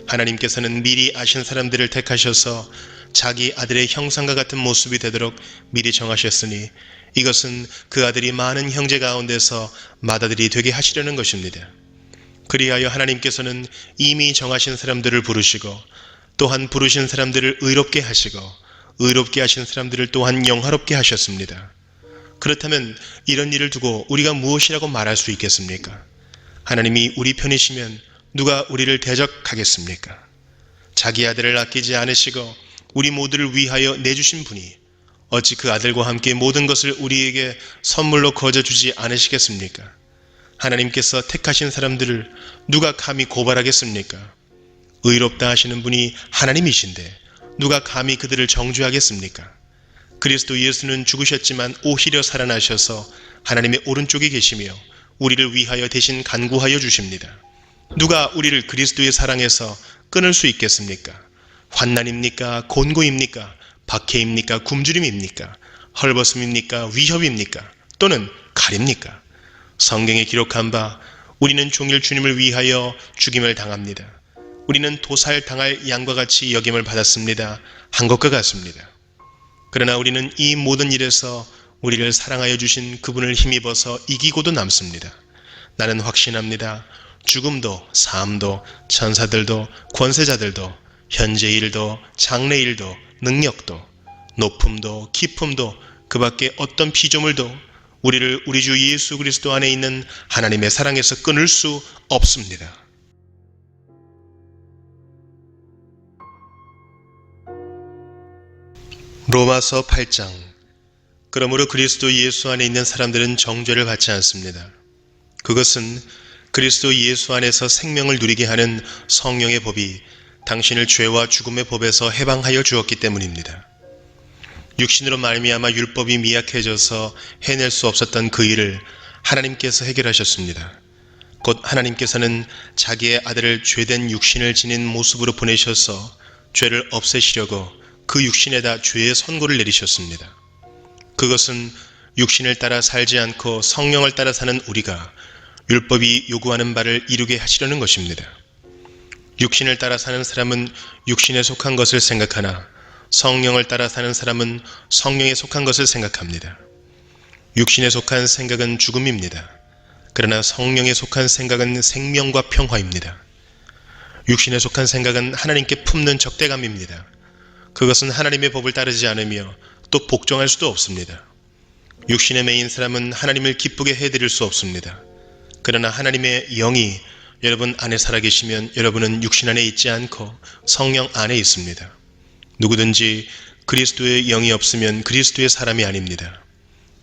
하나님께서는 미리 아신 사람들을 택하셔서 자기 아들의 형상과 같은 모습이 되도록 미리 정하셨으니 이것은 그 아들이 많은 형제 가운데서 맏아들이 되게 하시려는 것입니다. 그리하여 하나님께서는 이미 정하신 사람들을 부르시고 또한 부르신 사람들을 의롭게 하시고 의롭게 하신 사람들을 또한 영화롭게 하셨습니다. 그렇다면 이런 일을 두고 우리가 무엇이라고 말할 수 있겠습니까? 하나님이 우리 편이시면 누가 우리를 대적하겠습니까? 자기 아들을 아끼지 않으시고 우리 모두를 위하여 내주신 분이 어찌 그 아들과 함께 모든 것을 우리에게 선물로 거저주지 않으시겠습니까? 하나님께서 택하신 사람들을 누가 감히 고발하겠습니까? 의롭다 하시는 분이 하나님이신데 누가 감히 그들을 정죄하겠습니까? 그리스도 예수는 죽으셨지만 오히려 살아나셔서 하나님의 오른쪽에 계시며 우리를 위하여 대신 간구하여 주십니다. 누가 우리를 그리스도의 사랑에서 끊을 수 있겠습니까? 환난입니까? 곤고입니까? 박해입니까? 굶주림입니까? 헐벗음입니까? 위협입니까? 또는 칼입니까? 성경에 기록한 바 우리는 종일 주님을 위하여 죽임을 당합니다. 우리는 도살당할 양과 같이 여김을 받았습니다. 한 것과 같습니다. 그러나 우리는 이 모든 일에서 우리를 사랑하여 주신 그분을 힘입어서 이기고도 남습니다. 나는 확신합니다. 죽음도 삶도 천사들도 권세자들도 현재 일도 장래 일도 능력도 높음도 깊음도 그 밖에 어떤 피조물도 우리를 우리 주 예수 그리스도 안에 있는 하나님의 사랑에서 끊을 수 없습니다. 로마서 8장. 그러므로 그리스도 예수 안에 있는 사람들은 정죄를 받지 않습니다. 그것은 그리스도 예수 안에서 생명을 누리게 하는 성령의 법이 당신을 죄와 죽음의 법에서 해방하여 주었기 때문입니다. 육신으로 말미암아 율법이 미약해져서 해낼 수 없었던 그 일을 하나님께서 해결하셨습니다. 곧 하나님께서는 자기의 아들을 죄된 육신을 지닌 모습으로 보내셔서 죄를 없애시려고 그 육신에다 죄의 선고를 내리셨습니다. 그것은 육신을 따라 살지 않고 성령을 따라 사는 우리가 율법이 요구하는 바를 이루게 하시려는 것입니다. 육신을 따라 사는 사람은 육신에 속한 것을 생각하나 성령을 따라 사는 사람은 성령에 속한 것을 생각합니다. 육신에 속한 생각은 죽음입니다. 그러나 성령에 속한 생각은 생명과 평화입니다. 육신에 속한 생각은 하나님께 품는 적대감입니다. 그것은 하나님의 법을 따르지 않으며 또 복종할 수도 없습니다. 육신에 매인 사람은 하나님을 기쁘게 해드릴 수 없습니다. 그러나 하나님의 영이 여러분 안에 살아계시면 여러분은 육신 안에 있지 않고 성령 안에 있습니다. 누구든지 그리스도의 영이 없으면 그리스도의 사람이 아닙니다.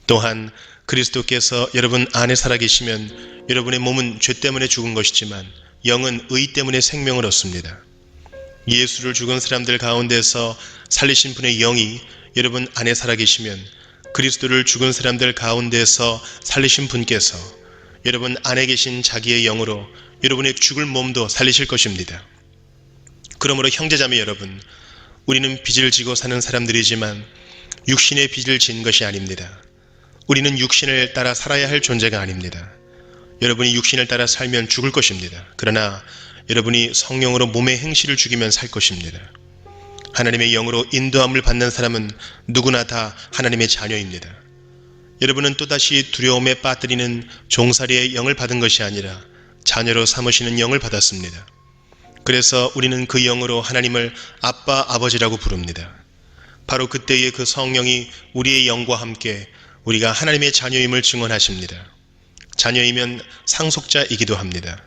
또한 그리스도께서 여러분 안에 살아계시면 여러분의 몸은 죄 때문에 죽은 것이지만 영은 의 때문에 생명을 얻습니다. 예수를 죽은 사람들 가운데서 살리신 분의 영이 여러분 안에 살아계시면 그리스도를 죽은 사람들 가운데서 살리신 분께서 여러분 안에 계신 자기의 영으로 여러분의 죽을 몸도 살리실 것입니다. 그러므로 형제자매 여러분, 우리는 빚을 지고 사는 사람들이지만 육신의 빚을 진 것이 아닙니다. 우리는 육신을 따라 살아야 할 존재가 아닙니다. 여러분이 육신을 따라 살면 죽을 것입니다. 그러나 여러분이 성령으로 몸의 행실을 죽이면 살 것입니다. 하나님의 영으로 인도함을 받는 사람은 누구나 다 하나님의 자녀입니다. 여러분은 또다시 두려움에 빠뜨리는 종살이의 영을 받은 것이 아니라 자녀로 삼으시는 영을 받았습니다. 그래서 우리는 그 영으로 하나님을 아빠, 아버지라고 부릅니다. 바로 그때의 그 성령이 우리의 영과 함께 우리가 하나님의 자녀임을 증언하십니다. 자녀이면 상속자이기도 합니다.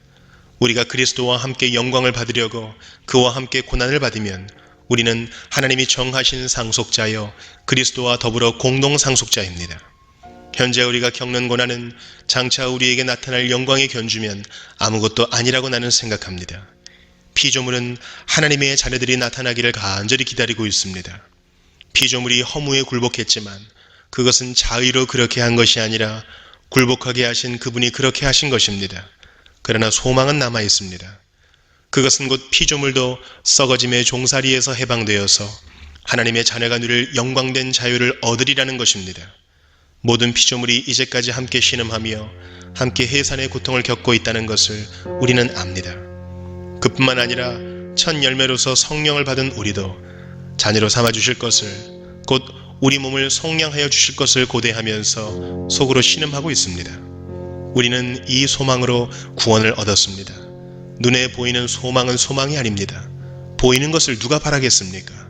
우리가 그리스도와 함께 영광을 받으려고 그와 함께 고난을 받으면 우리는 하나님이 정하신 상속자여 그리스도와 더불어 공동 상속자입니다. 현재 우리가 겪는 고난은 장차 우리에게 나타날 영광의 견주면 아무것도 아니라고 나는 생각합니다. 피조물은 하나님의 자녀들이 나타나기를 간절히 기다리고 있습니다. 피조물이 허무에 굴복했지만 그것은 자의로 그렇게 한 것이 아니라 굴복하게 하신 그분이 그렇게 하신 것입니다. 그러나 소망은 남아 있습니다. 그것은 곧 피조물도 썩어짐의 종살이에서 해방되어서 하나님의 자녀가 누릴 영광된 자유를 얻으리라는 것입니다. 모든 피조물이 이제까지 함께 신음하며 함께 해산의 고통을 겪고 있다는 것을 우리는 압니다. 그뿐만 아니라 첫 열매로서 성령을 받은 우리도 자녀로 삼아주실 것을, 곧 우리 몸을 속량하여 주실 것을 고대하면서 속으로 신음하고 있습니다. 우리는 이 소망으로 구원을 얻었습니다. 눈에 보이는 소망은 소망이 아닙니다. 보이는 것을 누가 바라겠습니까?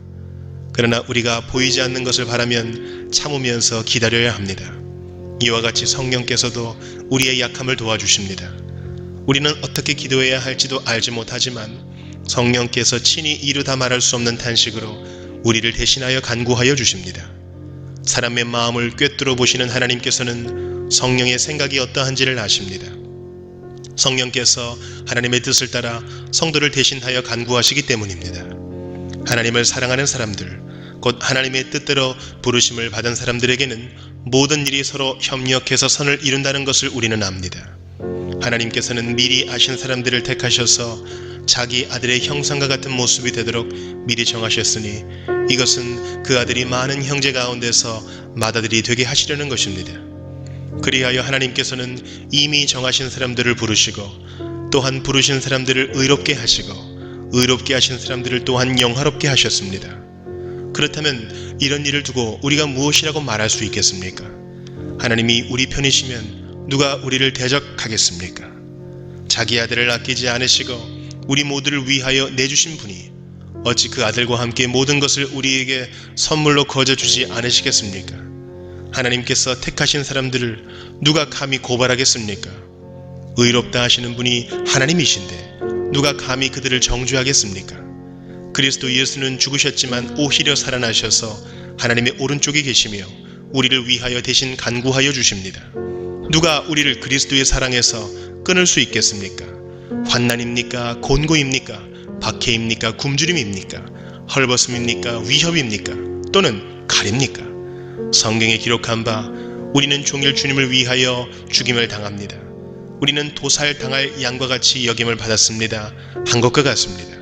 그러나 우리가 보이지 않는 것을 바라면 참으면서 기다려야 합니다. 이와 같이 성령께서도 우리의 약함을 도와주십니다. 우리는 어떻게 기도해야 할지도 알지 못하지만 성령께서 친히 이루다 말할 수 없는 탄식으로 우리를 대신하여 간구하여 주십니다. 사람의 마음을 꿰뚫어 보시는 하나님께서는 성령의 생각이 어떠한지를 아십니다. 성령께서 하나님의 뜻을 따라 성도를 대신하여 간구하시기 때문입니다. 하나님을 사랑하는 사람들, 곧 하나님의 뜻대로 부르심을 받은 사람들에게는 모든 일이 서로 협력해서 선을 이룬다는 것을 우리는 압니다. 하나님께서는 미리 아신 사람들을 택하셔서 자기 아들의 형상과 같은 모습이 되도록 미리 정하셨으니 이것은 그 아들이 많은 형제 가운데서 맏아들이 되게 하시려는 것입니다. 그리하여 하나님께서는 이미 정하신 사람들을 부르시고 또한 부르신 사람들을 의롭게 하시고 의롭게 하신 사람들을 또한 영화롭게 하셨습니다. 그렇다면 이런 일을 두고 우리가 무엇이라고 말할 수 있겠습니까? 하나님이 우리 편이시면 누가 우리를 대적하겠습니까? 자기 아들을 아끼지 않으시고 우리 모두를 위하여 내주신 분이 어찌 그 아들과 함께 모든 것을 우리에게 선물로 거저주지 않으시겠습니까? 하나님께서 택하신 사람들을 누가 감히 고발하겠습니까? 의롭다 하시는 분이 하나님이신데 누가 감히 그들을 정죄하겠습니까? 그리스도 예수는 죽으셨지만 오히려 살아나셔서 하나님의 오른쪽에 계시며 우리를 위하여 대신 간구하여 주십니다. 누가 우리를 그리스도의 사랑에서 끊을 수 있겠습니까? 환난입니까? 곤고입니까? 박해입니까? 굶주림입니까? 헐벗음입니까? 위협입니까? 또는 칼입니까? 성경에 기록한 바 우리는 종일 주님을 위하여 죽임을 당합니다. 우리는 도살당할 양과 같이 여김을 받았습니다. 한 것과 같습니다.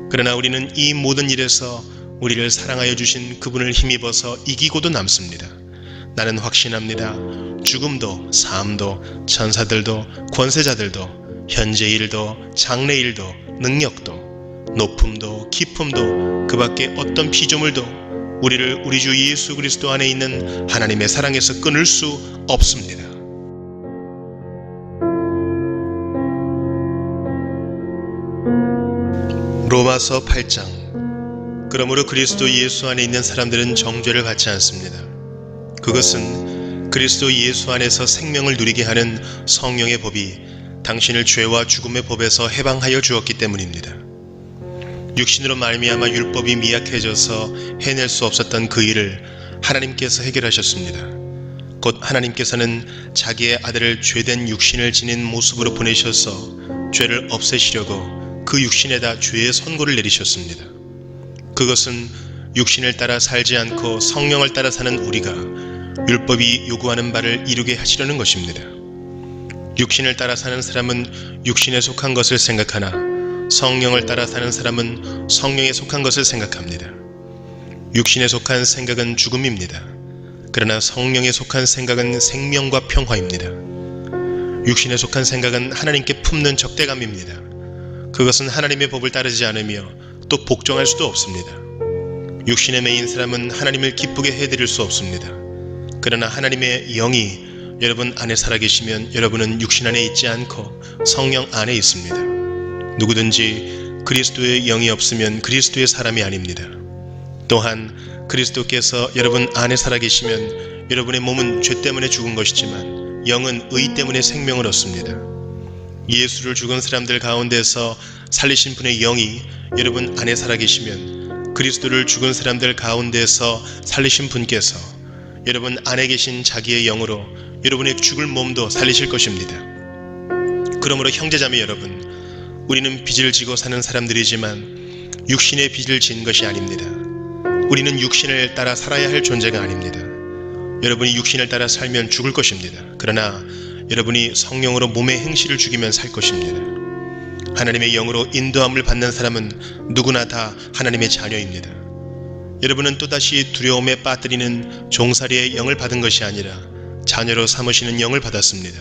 그러나 우리는 이 모든 일에서 우리를 사랑하여 주신 그분을 힘입어서 이기고도 남습니다. 나는 확신합니다. 죽음도 삶도 천사들도 권세자들도 현재 일도 장래 일도 능력도 높음도 깊음도 그 밖에 어떤 피조물도 우리를 우리 주 예수 그리스도 안에 있는 하나님의 사랑에서 끊을 수 없습니다. 로마서 8장. 그러므로 그리스도 예수 안에 있는 사람들은 정죄를 받지 않습니다. 그것은 그리스도 예수 안에서 생명을 누리게 하는 성령의 법이 당신을 죄와 죽음의 법에서 해방하여 주었기 때문입니다. 육신으로 말미암아 율법이 미약해져서 해낼 수 없었던 그 일을 하나님께서 해결하셨습니다. 곧 하나님께서는 자기의 아들을 죄된 육신을 지닌 모습으로 보내셔서 죄를 없애시려고 그 육신에다 죄의 선고를 내리셨습니다. 그것은 육신을 따라 살지 않고 성령을 따라 사는 우리가 율법이 요구하는 바를 이루게 하시려는 것입니다. 육신을 따라 사는 사람은 육신에 속한 것을 생각하나 성령을 따라 사는 사람은 성령에 속한 것을 생각합니다. 육신에 속한 생각은 죽음입니다. 그러나 성령에 속한 생각은 생명과 평화입니다. 육신에 속한 생각은 하나님께 품는 적대감입니다. 그것은 하나님의 법을 따르지 않으며 또 복종할 수도 없습니다. 육신에 매인 사람은 하나님을 기쁘게 해드릴 수 없습니다. 그러나 하나님의 영이 여러분 안에 살아계시면 여러분은 육신 안에 있지 않고 성령 안에 있습니다. 누구든지 그리스도의 영이 없으면 그리스도의 사람이 아닙니다. 또한 그리스도께서 여러분 안에 살아계시면 여러분의 몸은 죄 때문에 죽은 것이지만 영은 의 때문에 생명을 얻습니다. 예수를 죽은 사람들 가운데서 살리신 분의 영이 여러분 안에 살아계시면 그리스도를 죽은 사람들 가운데서 살리신 분께서 여러분 안에 계신 자기의 영으로 여러분의 죽을 몸도 살리실 것입니다. 그러므로 형제자매 여러분, 우리는 빚을 지고 사는 사람들이지만 육신의 빚을 진 것이 아닙니다. 우리는 육신을 따라 살아야 할 존재가 아닙니다. 여러분이 육신을 따라 살면 죽을 것입니다. 그러나 여러분이 성령으로 몸의 행실을 죽이면 살 것입니다. 하나님의 영으로 인도함을 받는 사람은 누구나 다 하나님의 자녀입니다. 여러분은 또다시 두려움에 빠뜨리는 종살이의 영을 받은 것이 아니라 자녀로 삼으시는 영을 받았습니다.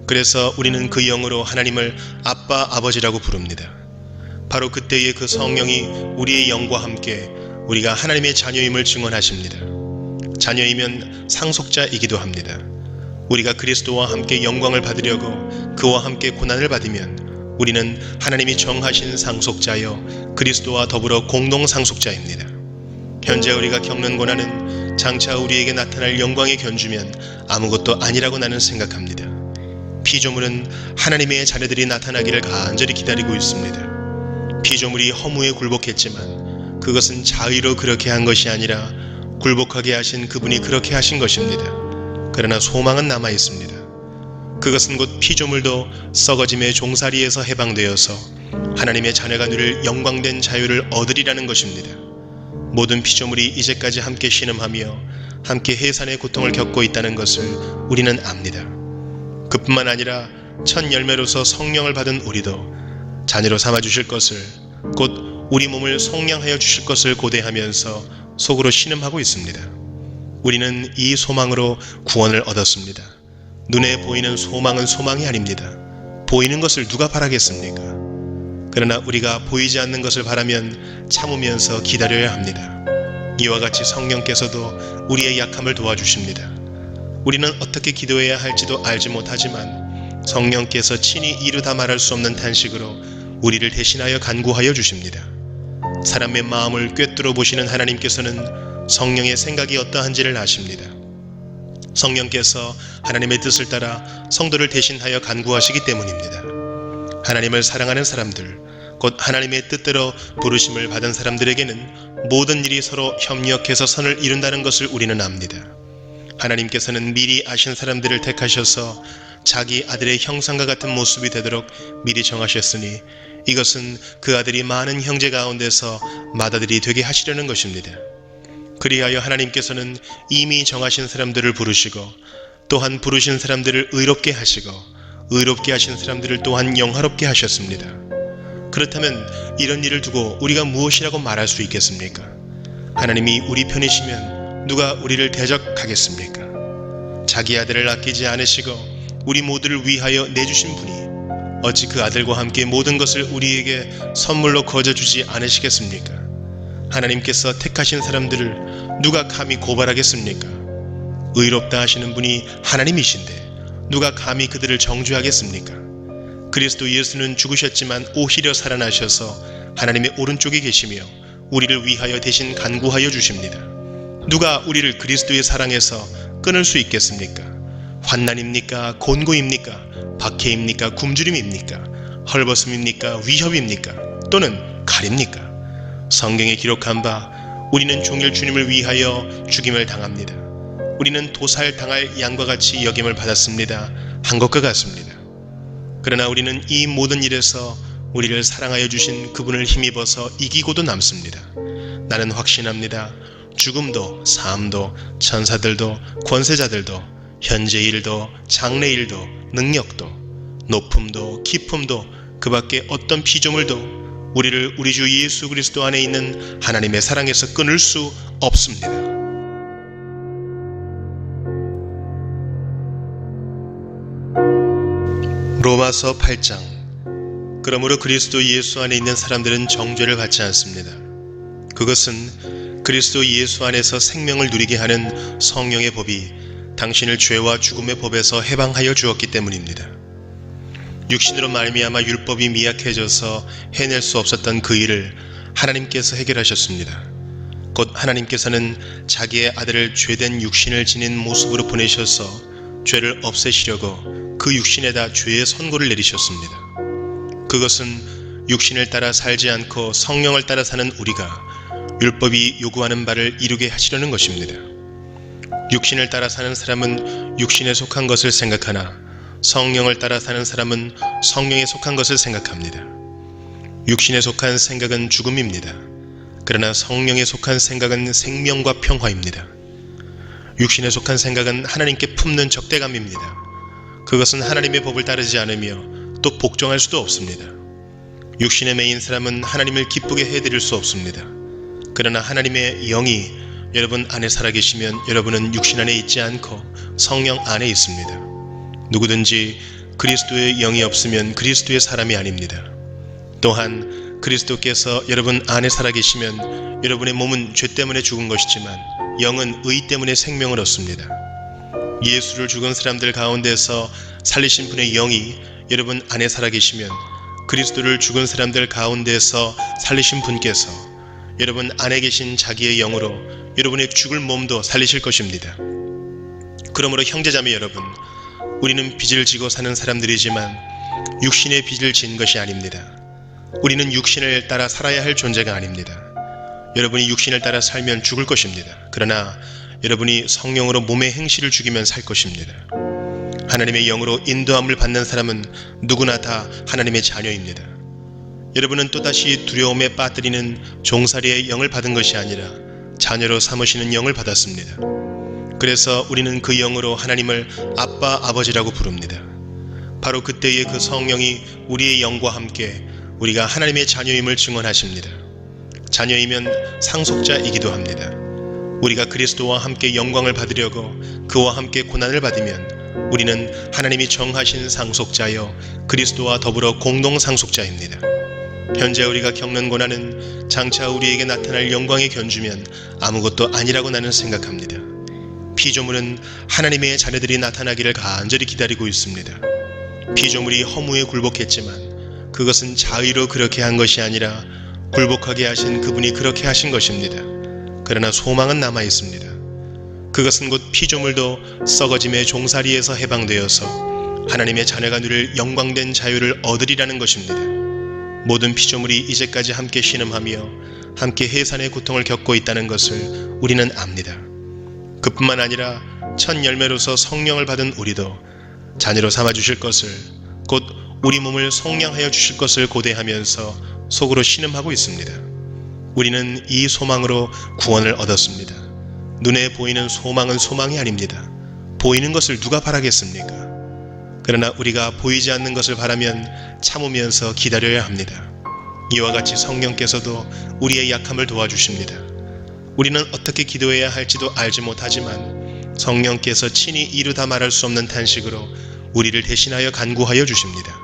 그래서 우리는 그 영으로 하나님을 아빠, 아버지라고 부릅니다. 바로 그때의 그 성령이 우리의 영과 함께 우리가 하나님의 자녀임을 증언하십니다. 자녀이면 상속자이기도 합니다. 우리가 그리스도와 함께 영광을 받으려고 그와 함께 고난을 받으면 우리는 하나님이 정하신 상속자여 그리스도와 더불어 공동 상속자입니다. 현재 우리가 겪는 고난은 장차 우리에게 나타날 영광의 견주면 아무것도 아니라고 나는 생각합니다. 피조물은 하나님의 자녀들이 나타나기를 간절히 기다리고 있습니다. 피조물이 허무에 굴복했지만 그것은 자의로 그렇게 한 것이 아니라 굴복하게 하신 그분이 그렇게 하신 것입니다. 그러나 소망은 남아 있습니다. 그것은 곧 피조물도 썩어짐의 종살이에서 해방되어서 하나님의 자녀가 누릴 영광된 자유를 얻으리라는 것입니다. 모든 피조물이 이제까지 함께 신음하며 함께 해산의 고통을 겪고 있다는 것을 우리는 압니다. 그뿐만 아니라 첫 열매로서 성령을 받은 우리도 자녀로 삼아주실 것을, 곧 우리 몸을 속량하여 주실 것을 고대하면서 속으로 신음하고 있습니다. 우리는 이 소망으로 구원을 얻었습니다. 눈에 보이는 소망은 소망이 아닙니다. 보이는 것을 누가 바라겠습니까? 그러나 우리가 보이지 않는 것을 바라면 참으면서 기다려야 합니다. 이와 같이 성령께서도 우리의 약함을 도와주십니다. 우리는 어떻게 기도해야 할지도 알지 못하지만 성령께서 친히 이루다 말할 수 없는 탄식으로 우리를 대신하여 간구하여 주십니다. 사람의 마음을 꿰뚫어 보시는 하나님께서는 성령의 생각이 어떠한지를 아십니다. 성령께서 하나님의 뜻을 따라 성도를 대신하여 간구하시기 때문입니다. 하나님을 사랑하는 사람들, 곧 하나님의 뜻대로 부르심을 받은 사람들에게는 모든 일이 서로 협력해서 선을 이룬다는 것을 우리는 압니다. 하나님께서는 미리 아신 사람들을 택하셔서 자기 아들의 형상과 같은 모습이 되도록 미리 정하셨으니 이것은 그 아들이 많은 형제 가운데서 맏아들이 되게 하시려는 것입니다. 그리하여 하나님께서는 이미 정하신 사람들을 부르시고 또한 부르신 사람들을 의롭게 하시고 의롭게 하신 사람들을 또한 영화롭게 하셨습니다. 그렇다면 이런 일을 두고 우리가 무엇이라고 말할 수 있겠습니까? 하나님이 우리 편이시면 누가 우리를 대적하겠습니까? 자기 아들을 아끼지 않으시고 우리 모두를 위하여 내주신 분이 어찌 그 아들과 함께 모든 것을 우리에게 선물로 거저주지 않으시겠습니까? 하나님께서 택하신 사람들을 누가 감히 고발하겠습니까? 의롭다 하시는 분이 하나님이신데 누가 감히 그들을 정죄하겠습니까? 그리스도 예수는 죽으셨지만 오히려 살아나셔서 하나님의 오른쪽에 계시며 우리를 위하여 대신 간구하여 주십니다. 누가 우리를 그리스도의 사랑에서 끊을 수 있겠습니까? 환난입니까? 곤고입니까? 박해입니까? 굶주림입니까? 헐벗음입니까? 위협입니까? 또는 칼입니까? 성경에 기록한 바 우리는 종일 주님을 위하여 죽임을 당합니다. 우리는 도살당할 양과 같이 여김을 받았습니다. 한 것과 같습니다. 그러나 우리는 이 모든 일에서 우리를 사랑하여 주신 그분을 힘입어서 이기고도 남습니다. 나는 확신합니다. 죽음도 삶도 천사들도 권세자들도 현재 일도 장래 일도 능력도 높음도 깊음도 그 밖에 어떤 피조물도 우리를 우리 주 예수 그리스도 안에 있는 하나님의 사랑에서 끊을 수 없습니다. 로마서 8장. 그러므로 그리스도 예수 안에 있는 사람들은 정죄를 받지 않습니다. 그것은 그리스도 예수 안에서 생명을 누리게 하는 성령의 법이 당신을 죄와 죽음의 법에서 해방하여 주었기 때문입니다. 육신으로 말미암아 율법이 미약해져서 해낼 수 없었던 그 일을 하나님께서 해결하셨습니다. 곧 하나님께서는 자기의 아들을 죄된 육신을 지닌 모습으로 보내셔서 죄를 없애시려고 그 육신에다 죄의 선고를 내리셨습니다. 그것은 육신을 따라 살지 않고 성령을 따라 사는 우리가 율법이 요구하는 바를 이루게 하시려는 것입니다. 육신을 따라 사는 사람은 육신에 속한 것을 생각하나 성령을 따라 사는 사람은 성령에 속한 것을 생각합니다. 육신에 속한 생각은 죽음입니다. 그러나 성령에 속한 생각은 생명과 평화입니다. 육신에 속한 생각은 하나님께 품는 적대감입니다. 그것은 하나님의 법을 따르지 않으며 또 복종할 수도 없습니다. 육신에 매인 사람은 하나님을 기쁘게 해드릴 수 없습니다. 그러나 하나님의 영이 여러분 안에 살아계시면 여러분은 육신 안에 있지 않고 성령 안에 있습니다. 누구든지 그리스도의 영이 없으면 그리스도의 사람이 아닙니다. 또한 그리스도께서 여러분 안에 살아계시면 여러분의 몸은 죄 때문에 죽은 것이지만 영은 의 때문에 생명을 얻습니다. 예수를 죽은 사람들 가운데서 살리신 분의 영이 여러분 안에 살아계시면 그리스도를 죽은 사람들 가운데서 살리신 분께서 여러분 안에 계신 자기의 영으로 여러분의 죽을 몸도 살리실 것입니다. 그러므로 형제자매 여러분, 우리는 빚을 지고 사는 사람들이지만 육신의 빚을 진 것이 아닙니다. 우리는 육신을 따라 살아야 할 존재가 아닙니다. 여러분이 육신을 따라 살면 죽을 것입니다. 그러나 여러분이 성령으로 몸의 행실을 죽이면 살 것입니다. 하나님의 영으로 인도함을 받는 사람은 누구나 다 하나님의 자녀입니다. 여러분은 또다시 두려움에 빠뜨리는 종살이의 영을 받은 것이 아니라 자녀로 삼으시는 영을 받았습니다. 그래서 우리는 그 영으로 하나님을 아빠, 아버지라고 부릅니다. 바로 그때의 그 성령이 우리의 영과 함께 우리가 하나님의 자녀임을 증언하십니다. 자녀이면 상속자이기도 합니다. 우리가 그리스도와 함께 영광을 받으려고 그와 함께 고난을 받으면 우리는 하나님이 정하신 상속자여 그리스도와 더불어 공동 상속자입니다. 현재 우리가 겪는 고난은 장차 우리에게 나타날 영광에 견주면 아무것도 아니라고 나는 생각합니다. 피조물은 하나님의 자녀들이 나타나기를 간절히 기다리고 있습니다. 피조물이 허무에 굴복했지만 그것은 자의로 그렇게 한 것이 아니라 굴복하게 하신 그분이 그렇게 하신 것입니다. 그러나 소망은 남아 있습니다. 그것은 곧 피조물도 썩어짐의 종살이에서 해방되어서 하나님의 자녀가 누릴 영광된 자유를 얻으리라는 것입니다. 모든 피조물이 이제까지 함께 신음하며 함께 해산의 고통을 겪고 있다는 것을 우리는 압니다. 그뿐만 아니라 첫 열매로서 성령을 받은 우리도 자녀로 삼아주실 것을, 곧 우리 몸을 속량하여 주실 것을 고대하면서 속으로 신음하고 있습니다. 우리는 이 소망으로 구원을 얻었습니다. 눈에 보이는 소망은 소망이 아닙니다. 보이는 것을 누가 바라겠습니까? 그러나 우리가 보이지 않는 것을 바라면 참으면서 기다려야 합니다. 이와 같이 성령께서도 우리의 약함을 도와주십니다. 우리는 어떻게 기도해야 할지도 알지 못하지만 성령께서 친히 이루다 말할 수 없는 탄식으로 우리를 대신하여 간구하여 주십니다.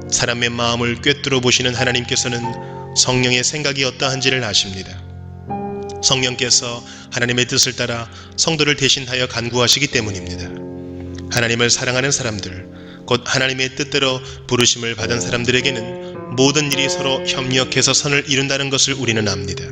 사람의 마음을 꿰뚫어 보시는 하나님께서는 성령의 생각이 어떠한지를 아십니다. 성령께서 하나님의 뜻을 따라 성도를 대신하여 간구하시기 때문입니다. 하나님을 사랑하는 사람들, 곧 하나님의 뜻대로 부르심을 받은 사람들에게는 모든 일이 서로 협력해서 선을 이룬다는 것을 우리는 압니다.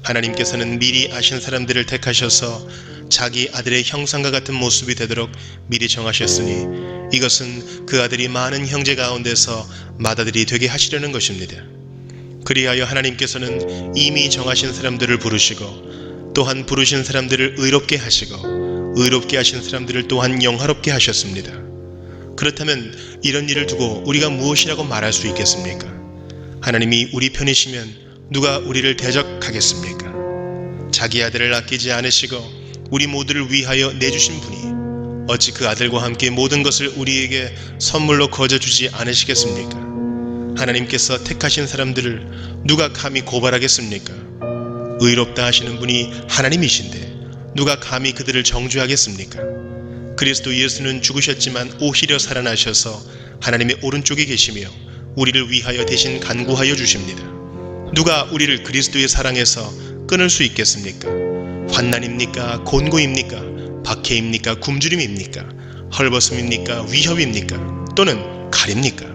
하나님께서는 미리 아신 사람들을 택하셔서 자기 아들의 형상과 같은 모습이 되도록 미리 정하셨으니 이것은 그 아들이 많은 형제 가운데서 맏아들이 되게 하시려는 것입니다. 그리하여 하나님께서는 이미 정하신 사람들을 부르시고 또한 부르신 사람들을 의롭게 하시고 의롭게 하신 사람들을 또한 영화롭게 하셨습니다. 그렇다면 이런 일을 두고 우리가 무엇이라고 말할 수 있겠습니까? 하나님이 우리 편이시면 누가 우리를 대적하겠습니까? 자기 아들을 아끼지 않으시고 우리 모두를 위하여 내주신 분이 어찌 그 아들과 함께 모든 것을 우리에게 선물로 거저주지 않으시겠습니까? 하나님께서 택하신 사람들을 누가 감히 고발하겠습니까? 의롭다 하시는 분이 하나님이신데 누가 감히 그들을 정죄하겠습니까? 그리스도 예수는 죽으셨지만 오히려 살아나셔서 하나님의 오른쪽에 계시며 우리를 위하여 대신 간구하여 주십니다. 누가 우리를 그리스도의 사랑에서 끊을 수 있겠습니까? 환난입니까? 곤고입니까? 박해입니까? 굶주림입니까? 헐벗음입니까? 위협입니까? 또는 칼입니까?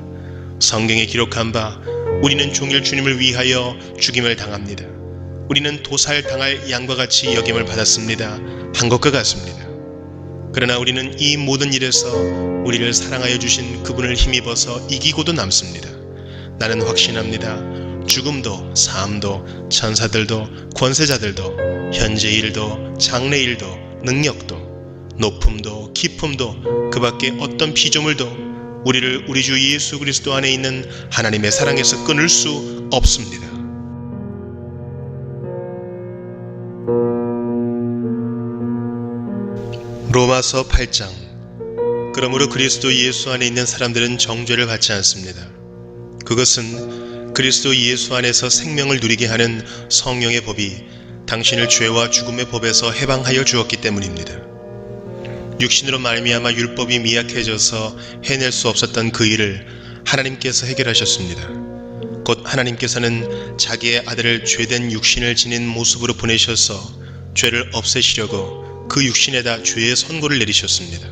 성경에 기록한 바 우리는 종일 주님을 위하여 죽임을 당합니다. 우리는 도살당할 양과 같이 여김을 받았습니다. 한 것과 같습니다. 그러나 우리는 이 모든 일에서 우리를 사랑하여 주신 그분을 힘입어서 이기고도 남습니다. 나는 확신합니다. 죽음도 삶도 천사들도 권세자들도 현재 일도 장래 일도 능력도 높음도 깊음도 그 밖에 어떤 피조물도 우리를 우리 주 예수 그리스도 안에 있는 하나님의 사랑에서 끊을 수 없습니다. 로마서 8장. 그러므로 그리스도 예수 안에 있는 사람들은 정죄를 받지 않습니다. 그것은 그리스도 예수 안에서 생명을 누리게 하는 성령의 법이 당신을 죄와 죽음의 법에서 해방하여 주었기 때문입니다. 육신으로 말미암아 율법이 미약해져서 해낼 수 없었던 그 일을 하나님께서 해결하셨습니다. 곧 하나님께서는 자기의 아들을 죄된 육신을 지닌 모습으로 보내셔서 죄를 없애시려고 그 육신에다 죄의 선고를 내리셨습니다.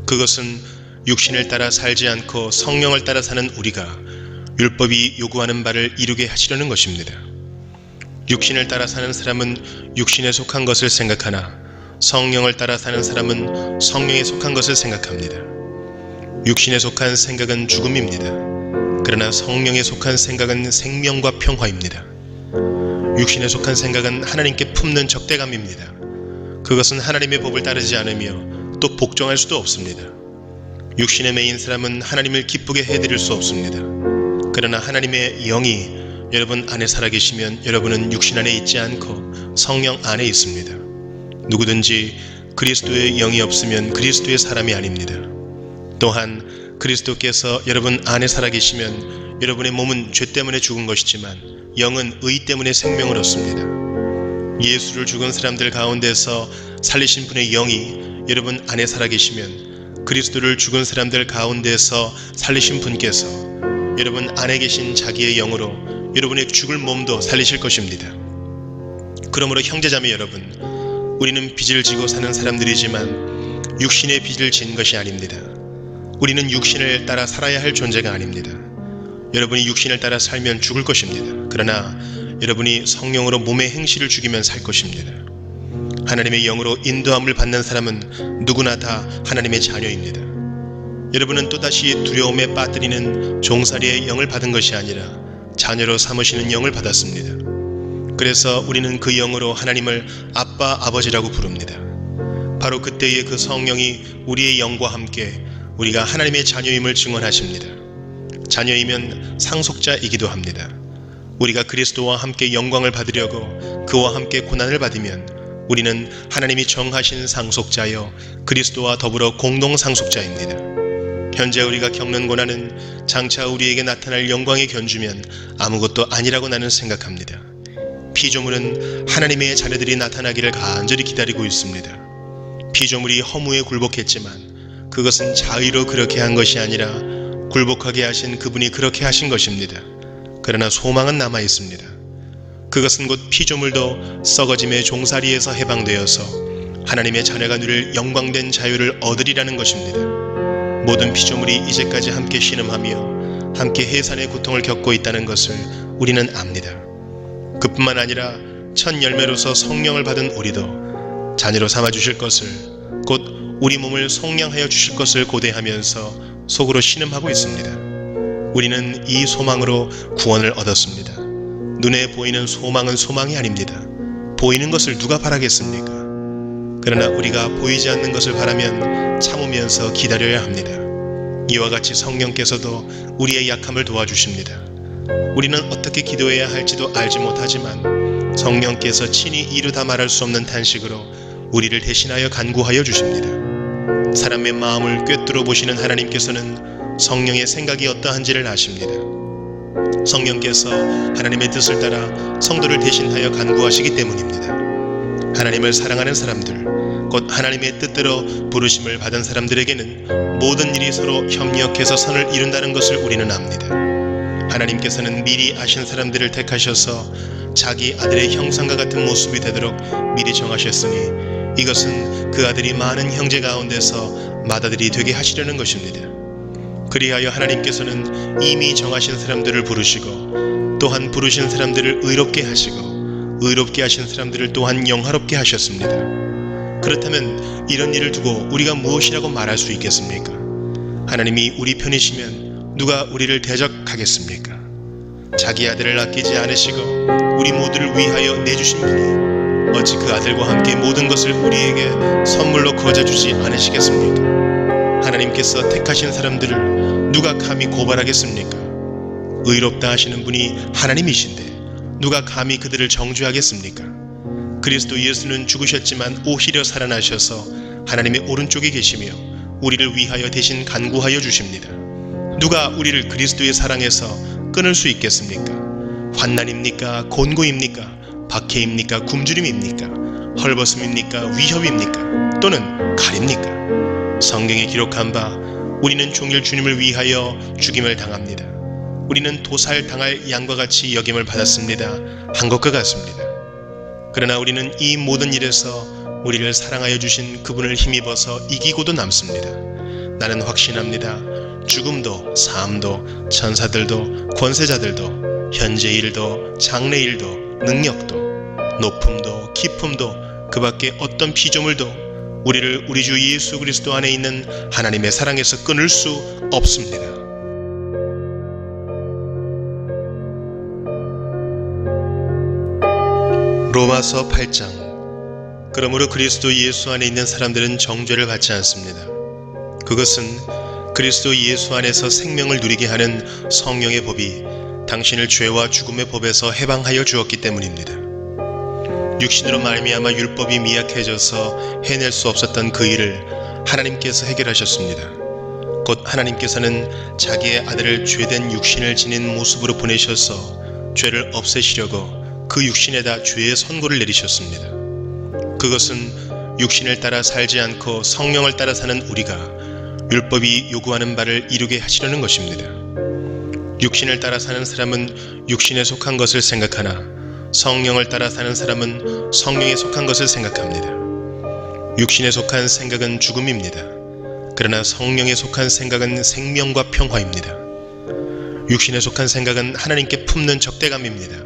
그것은 육신을 따라 살지 않고 성령을 따라 사는 우리가 율법이 요구하는 바를 이루게 하시려는 것입니다. 육신을 따라 사는 사람은 육신에 속한 것을 생각하나 성령을 따라 사는 사람은 성령에 속한 것을 생각합니다. 육신에 속한 생각은 죽음입니다. 그러나 성령에 속한 생각은 생명과 평화입니다. 육신에 속한 생각은 하나님께 품는 적대감입니다. 그것은 하나님의 법을 따르지 않으며 또 복종할 수도 없습니다. 육신에 매인 사람은 하나님을 기쁘게 해드릴 수 없습니다. 그러나 하나님의 영이 여러분 안에 살아계시면 여러분은 육신 안에 있지 않고 성령 안에 있습니다. 누구든지 그리스도의 영이 없으면 그리스도의 사람이 아닙니다. 또한 그리스도께서 여러분 안에 살아계시면 여러분의 몸은 죄 때문에 죽은 것이지만 영은 의 때문에 생명을 얻습니다. 예수를 죽은 사람들 가운데서 살리신 분의 영이 여러분 안에 살아계시면 그리스도를 죽은 사람들 가운데서 살리신 분께서 여러분 안에 계신 자기의 영으로 여러분의 죽을 몸도 살리실 것입니다. 그러므로 형제자매 여러분, 우리는 빚을 지고 사는 사람들이지만 육신의 빚을 진 것이 아닙니다. 우리는 육신을 따라 살아야 할 존재가 아닙니다. 여러분이 육신을 따라 살면 죽을 것입니다. 그러나 여러분이 성령으로 몸의 행실을 죽이면 살 것입니다. 하나님의 영으로 인도함을 받는 사람은 누구나 다 하나님의 자녀입니다. 여러분은 또다시 두려움에 빠뜨리는 종살이의 영을 받은 것이 아니라 자녀로 삼으시는 영을 받았습니다. 그래서 우리는 그 영으로 하나님을 아빠, 아버지라고 부릅니다. 바로 그때의 그 성령이 우리의 영과 함께 우리가 하나님의 자녀임을 증언하십니다. 자녀이면 상속자이기도 합니다. 우리가 그리스도와 함께 영광을 받으려고 그와 함께 고난을 받으면 우리는 하나님이 정하신 상속자여 그리스도와 더불어 공동 상속자입니다. 현재 우리가 겪는 고난은 장차 우리에게 나타날 영광의 견주면 아무것도 아니라고 나는 생각합니다. 피조물은 하나님의 자녀들이 나타나기를 간절히 기다리고 있습니다. 피조물이 허무에 굴복했지만 그것은 자의로 그렇게 한 것이 아니라 굴복하게 하신 그분이 그렇게 하신 것입니다. 그러나 소망은 남아 있습니다. 그것은 곧 피조물도 썩어짐의 종살이에서 해방되어서 하나님의 자녀가 누릴 영광된 자유를 얻으리라는 것입니다. 모든 피조물이 이제까지 함께 신음하며 함께 해산의 고통을 겪고 있다는 것을 우리는 압니다. 그뿐만 아니라 첫 열매로서 성령을 받은 우리도 자녀로 삼아주실 것을, 곧 우리 몸을 속량하여 주실 것을 고대하면서 속으로 신음하고 있습니다. 우리는 이 소망으로 구원을 얻었습니다. 눈에 보이는 소망은 소망이 아닙니다. 보이는 것을 누가 바라겠습니까? 그러나 우리가 보이지 않는 것을 바라면 참으면서 기다려야 합니다. 이와 같이 성령께서도 우리의 약함을 도와주십니다. 우리는 어떻게 기도해야 할지도 알지 못하지만 성령께서 친히 이루다 말할 수 없는 탄식으로 우리를 대신하여 간구하여 주십니다. 사람의 마음을 꿰뚫어 보시는 하나님께서는 성령의 생각이 어떠한지를 아십니다. 성령께서 하나님의 뜻을 따라 성도를 대신하여 간구하시기 때문입니다. 하나님을 사랑하는 사람들, 곧 하나님의 뜻대로 부르심을 받은 사람들에게는 모든 일이 서로 협력해서 선을 이룬다는 것을 우리는 압니다. 하나님께서는 미리 아신 사람들을 택하셔서 자기 아들의 형상과 같은 모습이 되도록 미리 정하셨으니 이것은 그 아들이 많은 형제 가운데서 맏아들이 되게 하시려는 것입니다. 그리하여 하나님께서는 이미 정하신 사람들을 부르시고 또한 부르신 사람들을 의롭게 하시고 의롭게 하신 사람들을 또한 영화롭게 하셨습니다. 그렇다면 이런 일을 두고 우리가 무엇이라고 말할 수 있겠습니까? 하나님이 우리 편이시면 누가 우리를 대적하겠습니까? 자기 아들을 아끼지 않으시고 우리 모두를 위하여 내주신 분이 어찌 그 아들과 함께 모든 것을 우리에게 선물로 거저주지 않으시겠습니까? 하나님께서 택하신 사람들을 누가 감히 고발하겠습니까? 의롭다 하시는 분이 하나님이신데 누가 감히 그들을 정죄하겠습니까? 그리스도 예수는 죽으셨지만 오히려 살아나셔서 하나님의 오른쪽에 계시며 우리를 위하여 대신 간구하여 주십니다. 누가 우리를 그리스도의 사랑에서 끊을 수 있겠습니까? 환난입니까? 곤고입니까? 박해입니까? 굶주림입니까? 헐벗음입니까? 위협입니까? 또는 칼입니까? 성경에 기록한 바 우리는 종일 주님을 위하여 죽임을 당합니다. 우리는 도살당할 양과 같이 여김을 받았습니다. 한 것과 같습니다. 그러나 우리는 이 모든 일에서 우리를 사랑하여 주신 그분을 힘입어서 이기고도 남습니다. 나는 확신합니다. 죽음도 삶도 천사들도 권세자들도 현재 일도 장래 일도 능력도 높음도 깊음도 그 밖에 어떤 피조물도 우리를 우리 주 예수 그리스도 안에 있는 하나님의 사랑에서 끊을 수 없습니다. 로마서 8장. 그러므로 그리스도 예수 안에 있는 사람들은 정죄를 받지 않습니다. 그것은 그리스도 예수 안에서 생명을 누리게 하는 성령의 법이 당신을 죄와 죽음의 법에서 해방하여 주었기 때문입니다. 육신으로 말미암아 율법이 미약해져서 해낼 수 없었던 그 일을 하나님께서 해결하셨습니다. 곧 하나님께서는 자기의 아들을 죄된 육신을 지닌 모습으로 보내셔서 죄를 없애시려고 그 육신에다 죄의 선고를 내리셨습니다. 그것은 육신을 따라 살지 않고 성령을 따라 사는 우리가 율법이 요구하는 바를 이루게 하시려는 것입니다. 육신을 따라 사는 사람은 육신에 속한 것을 생각하나 성령을 따라 사는 사람은 성령에 속한 것을 생각합니다. 육신에 속한 생각은 죽음입니다. 그러나 성령에 속한 생각은 생명과 평화입니다. 육신에 속한 생각은 하나님께 품는 적대감입니다.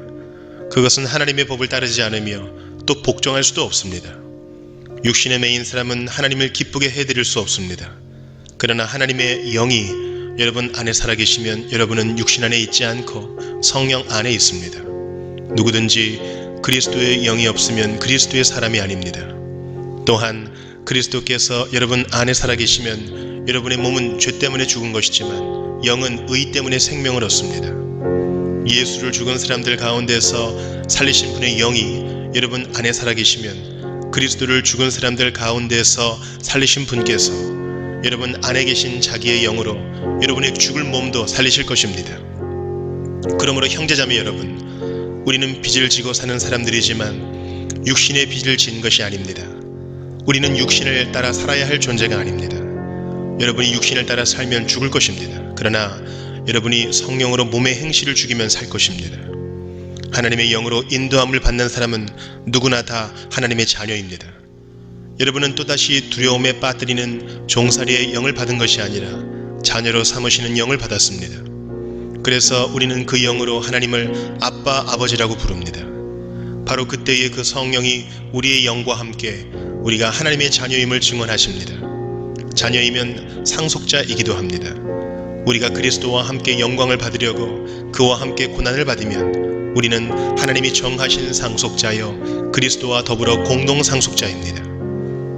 그것은 하나님의 법을 따르지 않으며 또 복종할 수도 없습니다. 육신에 매인 사람은 하나님을 기쁘게 해드릴 수 없습니다. 그러나 하나님의 영이 여러분 안에 살아계시면 여러분은 육신 안에 있지 않고 성령 안에 있습니다. 누구든지 그리스도의 영이 없으면 그리스도의 사람이 아닙니다. 또한 그리스도께서 여러분 안에 살아계시면 여러분의 몸은 죄 때문에 죽은 것이지만 영은 의 때문에 생명을 얻습니다. 예수를 죽은 사람들 가운데서 살리신 분의 영이 여러분 안에 살아계시면 그리스도를 죽은 사람들 가운데서 살리신 분께서 여러분 안에 계신 자기의 영으로 여러분의 죽을 몸도 살리실 것입니다. 그러므로 형제자매 여러분, 우리는 빚을 지고 사는 사람들이지만 육신의 빚을 진 것이 아닙니다. 우리는 육신을 따라 살아야 할 존재가 아닙니다. 여러분이 육신을 따라 살면 죽을 것입니다. 그러나 여러분이 성령으로 몸의 행실을 죽이면 살 것입니다. 하나님의 영으로 인도함을 받는 사람은 누구나 다 하나님의 자녀입니다. 여러분은 또다시 두려움에 빠뜨리는 종살이의 영을 받은 것이 아니라 자녀로 삼으시는 영을 받았습니다. 그래서 우리는 그 영으로 하나님을 아빠, 아버지라고 부릅니다. 바로 그때의 그 성령이 우리의 영과 함께 우리가 하나님의 자녀임을 증언하십니다. 자녀이면 상속자이기도 합니다. 우리가 그리스도와 함께 영광을 받으려고 그와 함께 고난을 받으면 우리는 하나님이 정하신 상속자여 그리스도와 더불어 공동 상속자입니다.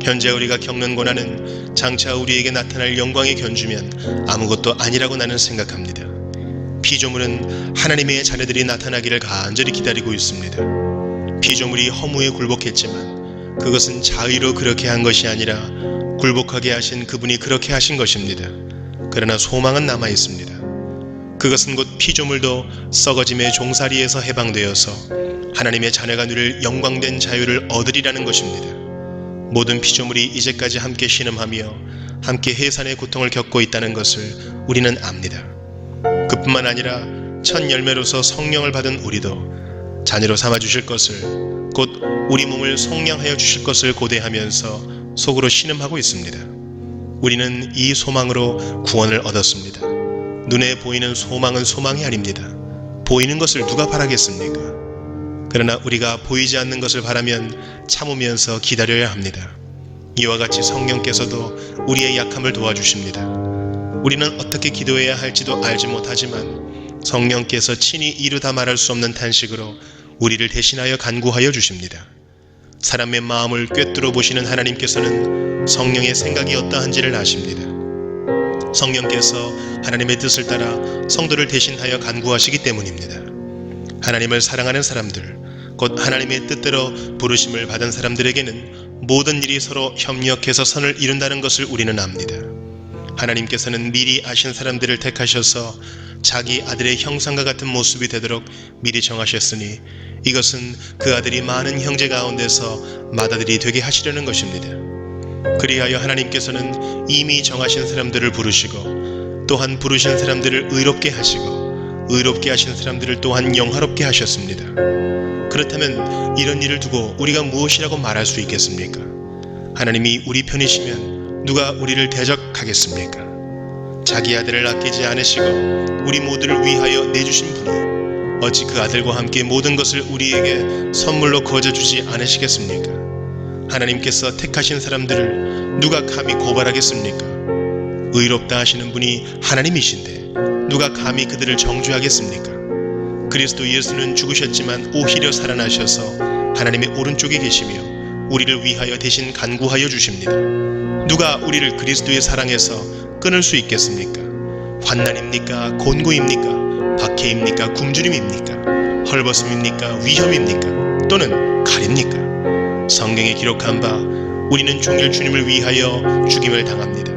현재 우리가 겪는 고난은 장차 우리에게 나타날 영광의 견주면 아무것도 아니라고 나는 생각합니다. 피조물은 하나님의 자녀들이 나타나기를 간절히 기다리고 있습니다. 피조물이 허무에 굴복했지만 그것은 자의로 그렇게 한 것이 아니라 굴복하게 하신 그분이 그렇게 하신 것입니다. 그러나 소망은 남아 있습니다. 그것은 곧 피조물도 썩어짐의 종살이에서 해방되어서 하나님의 자녀가 누릴 영광된 자유를 얻으리라는 것입니다. 모든 피조물이 이제까지 함께 신음하며 함께 해산의 고통을 겪고 있다는 것을 우리는 압니다. 그뿐만 아니라 첫 열매로서 성령을 받은 우리도 자녀로 삼아주실 것을, 곧 우리 몸을 속량하여 주실 것을 고대하면서 속으로 신음하고 있습니다. 우리는 이 소망으로 구원을 얻었습니다. 눈에 보이는 소망은 소망이 아닙니다. 보이는 것을 누가 바라겠습니까? 그러나 우리가 보이지 않는 것을 바라면 참으면서 기다려야 합니다. 이와 같이 성령께서도 우리의 약함을 도와주십니다. 우리는 어떻게 기도해야 할지도 알지 못하지만 성령께서 친히 이루다 말할 수 없는 탄식으로 우리를 대신하여 간구하여 주십니다. 사람의 마음을 꿰뚫어 보시는 하나님께서는 성령의 생각이 어떠한지를 아십니다. 성령께서 하나님의 뜻을 따라 성도를 대신하여 간구하시기 때문입니다. 하나님을 사랑하는 사람들, 곧 하나님의 뜻대로 부르심을 받은 사람들에게는 모든 일이 서로 협력해서 선을 이룬다는 것을 우리는 압니다. 하나님께서는 미리 아신 사람들을 택하셔서 자기 아들의 형상과 같은 모습이 되도록 미리 정하셨으니 이것은 그 아들이 많은 형제 가운데서 맏아들이 되게 하시려는 것입니다. 그리하여 하나님께서는 이미 정하신 사람들을 부르시고 또한 부르신 사람들을 의롭게 하시고 의롭게 하신 사람들을 또한 영화롭게 하셨습니다. 그렇다면 이런 일을 두고 우리가 무엇이라고 말할 수 있겠습니까? 하나님이 우리 편이시면 누가 우리를 대적하겠습니까? 자기 아들을 아끼지 않으시고 우리 모두를 위하여 내주신 분이 어찌 그 아들과 함께 모든 것을 우리에게 선물로 거저주지 않으시겠습니까? 하나님께서 택하신 사람들을 누가 감히 고발하겠습니까? 의롭다 하시는 분이 하나님이신데 누가 감히 그들을 정죄하겠습니까? 그리스도 예수는 죽으셨지만 오히려 살아나셔서 하나님의 오른쪽에 계시며 우리를 위하여 대신 간구하여 주십니다. 누가 우리를 그리스도의 사랑에서 끊을 수 있겠습니까? 환난입니까? 곤고입니까? 박해입니까? 굶주림입니까? 헐벗음입니까? 위험입니까? 또는 가립니까? 성경에 기록한 바 우리는 종일 주님을 위하여 죽임을 당합니다.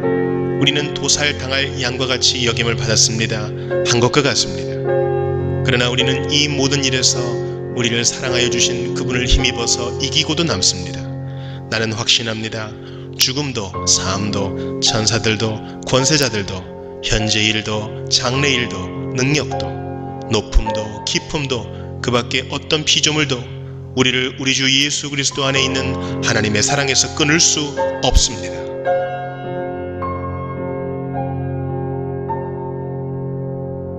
우리는 도살당할 양과 같이 여김을 받았습니다. 한 것과 같습니다. 그러나 우리는 이 모든 일에서 우리를 사랑하여 주신 그분을 힘입어서 이기고도 남습니다. 나는 확신합니다. 죽음도 삶도 천사들도 권세자들도 현재일도 장래일도 능력도 높음도 깊음도 그 밖에 어떤 피조물도 우리를 우리 주 예수 그리스도 안에 있는 하나님의 사랑에서 끊을 수 없습니다.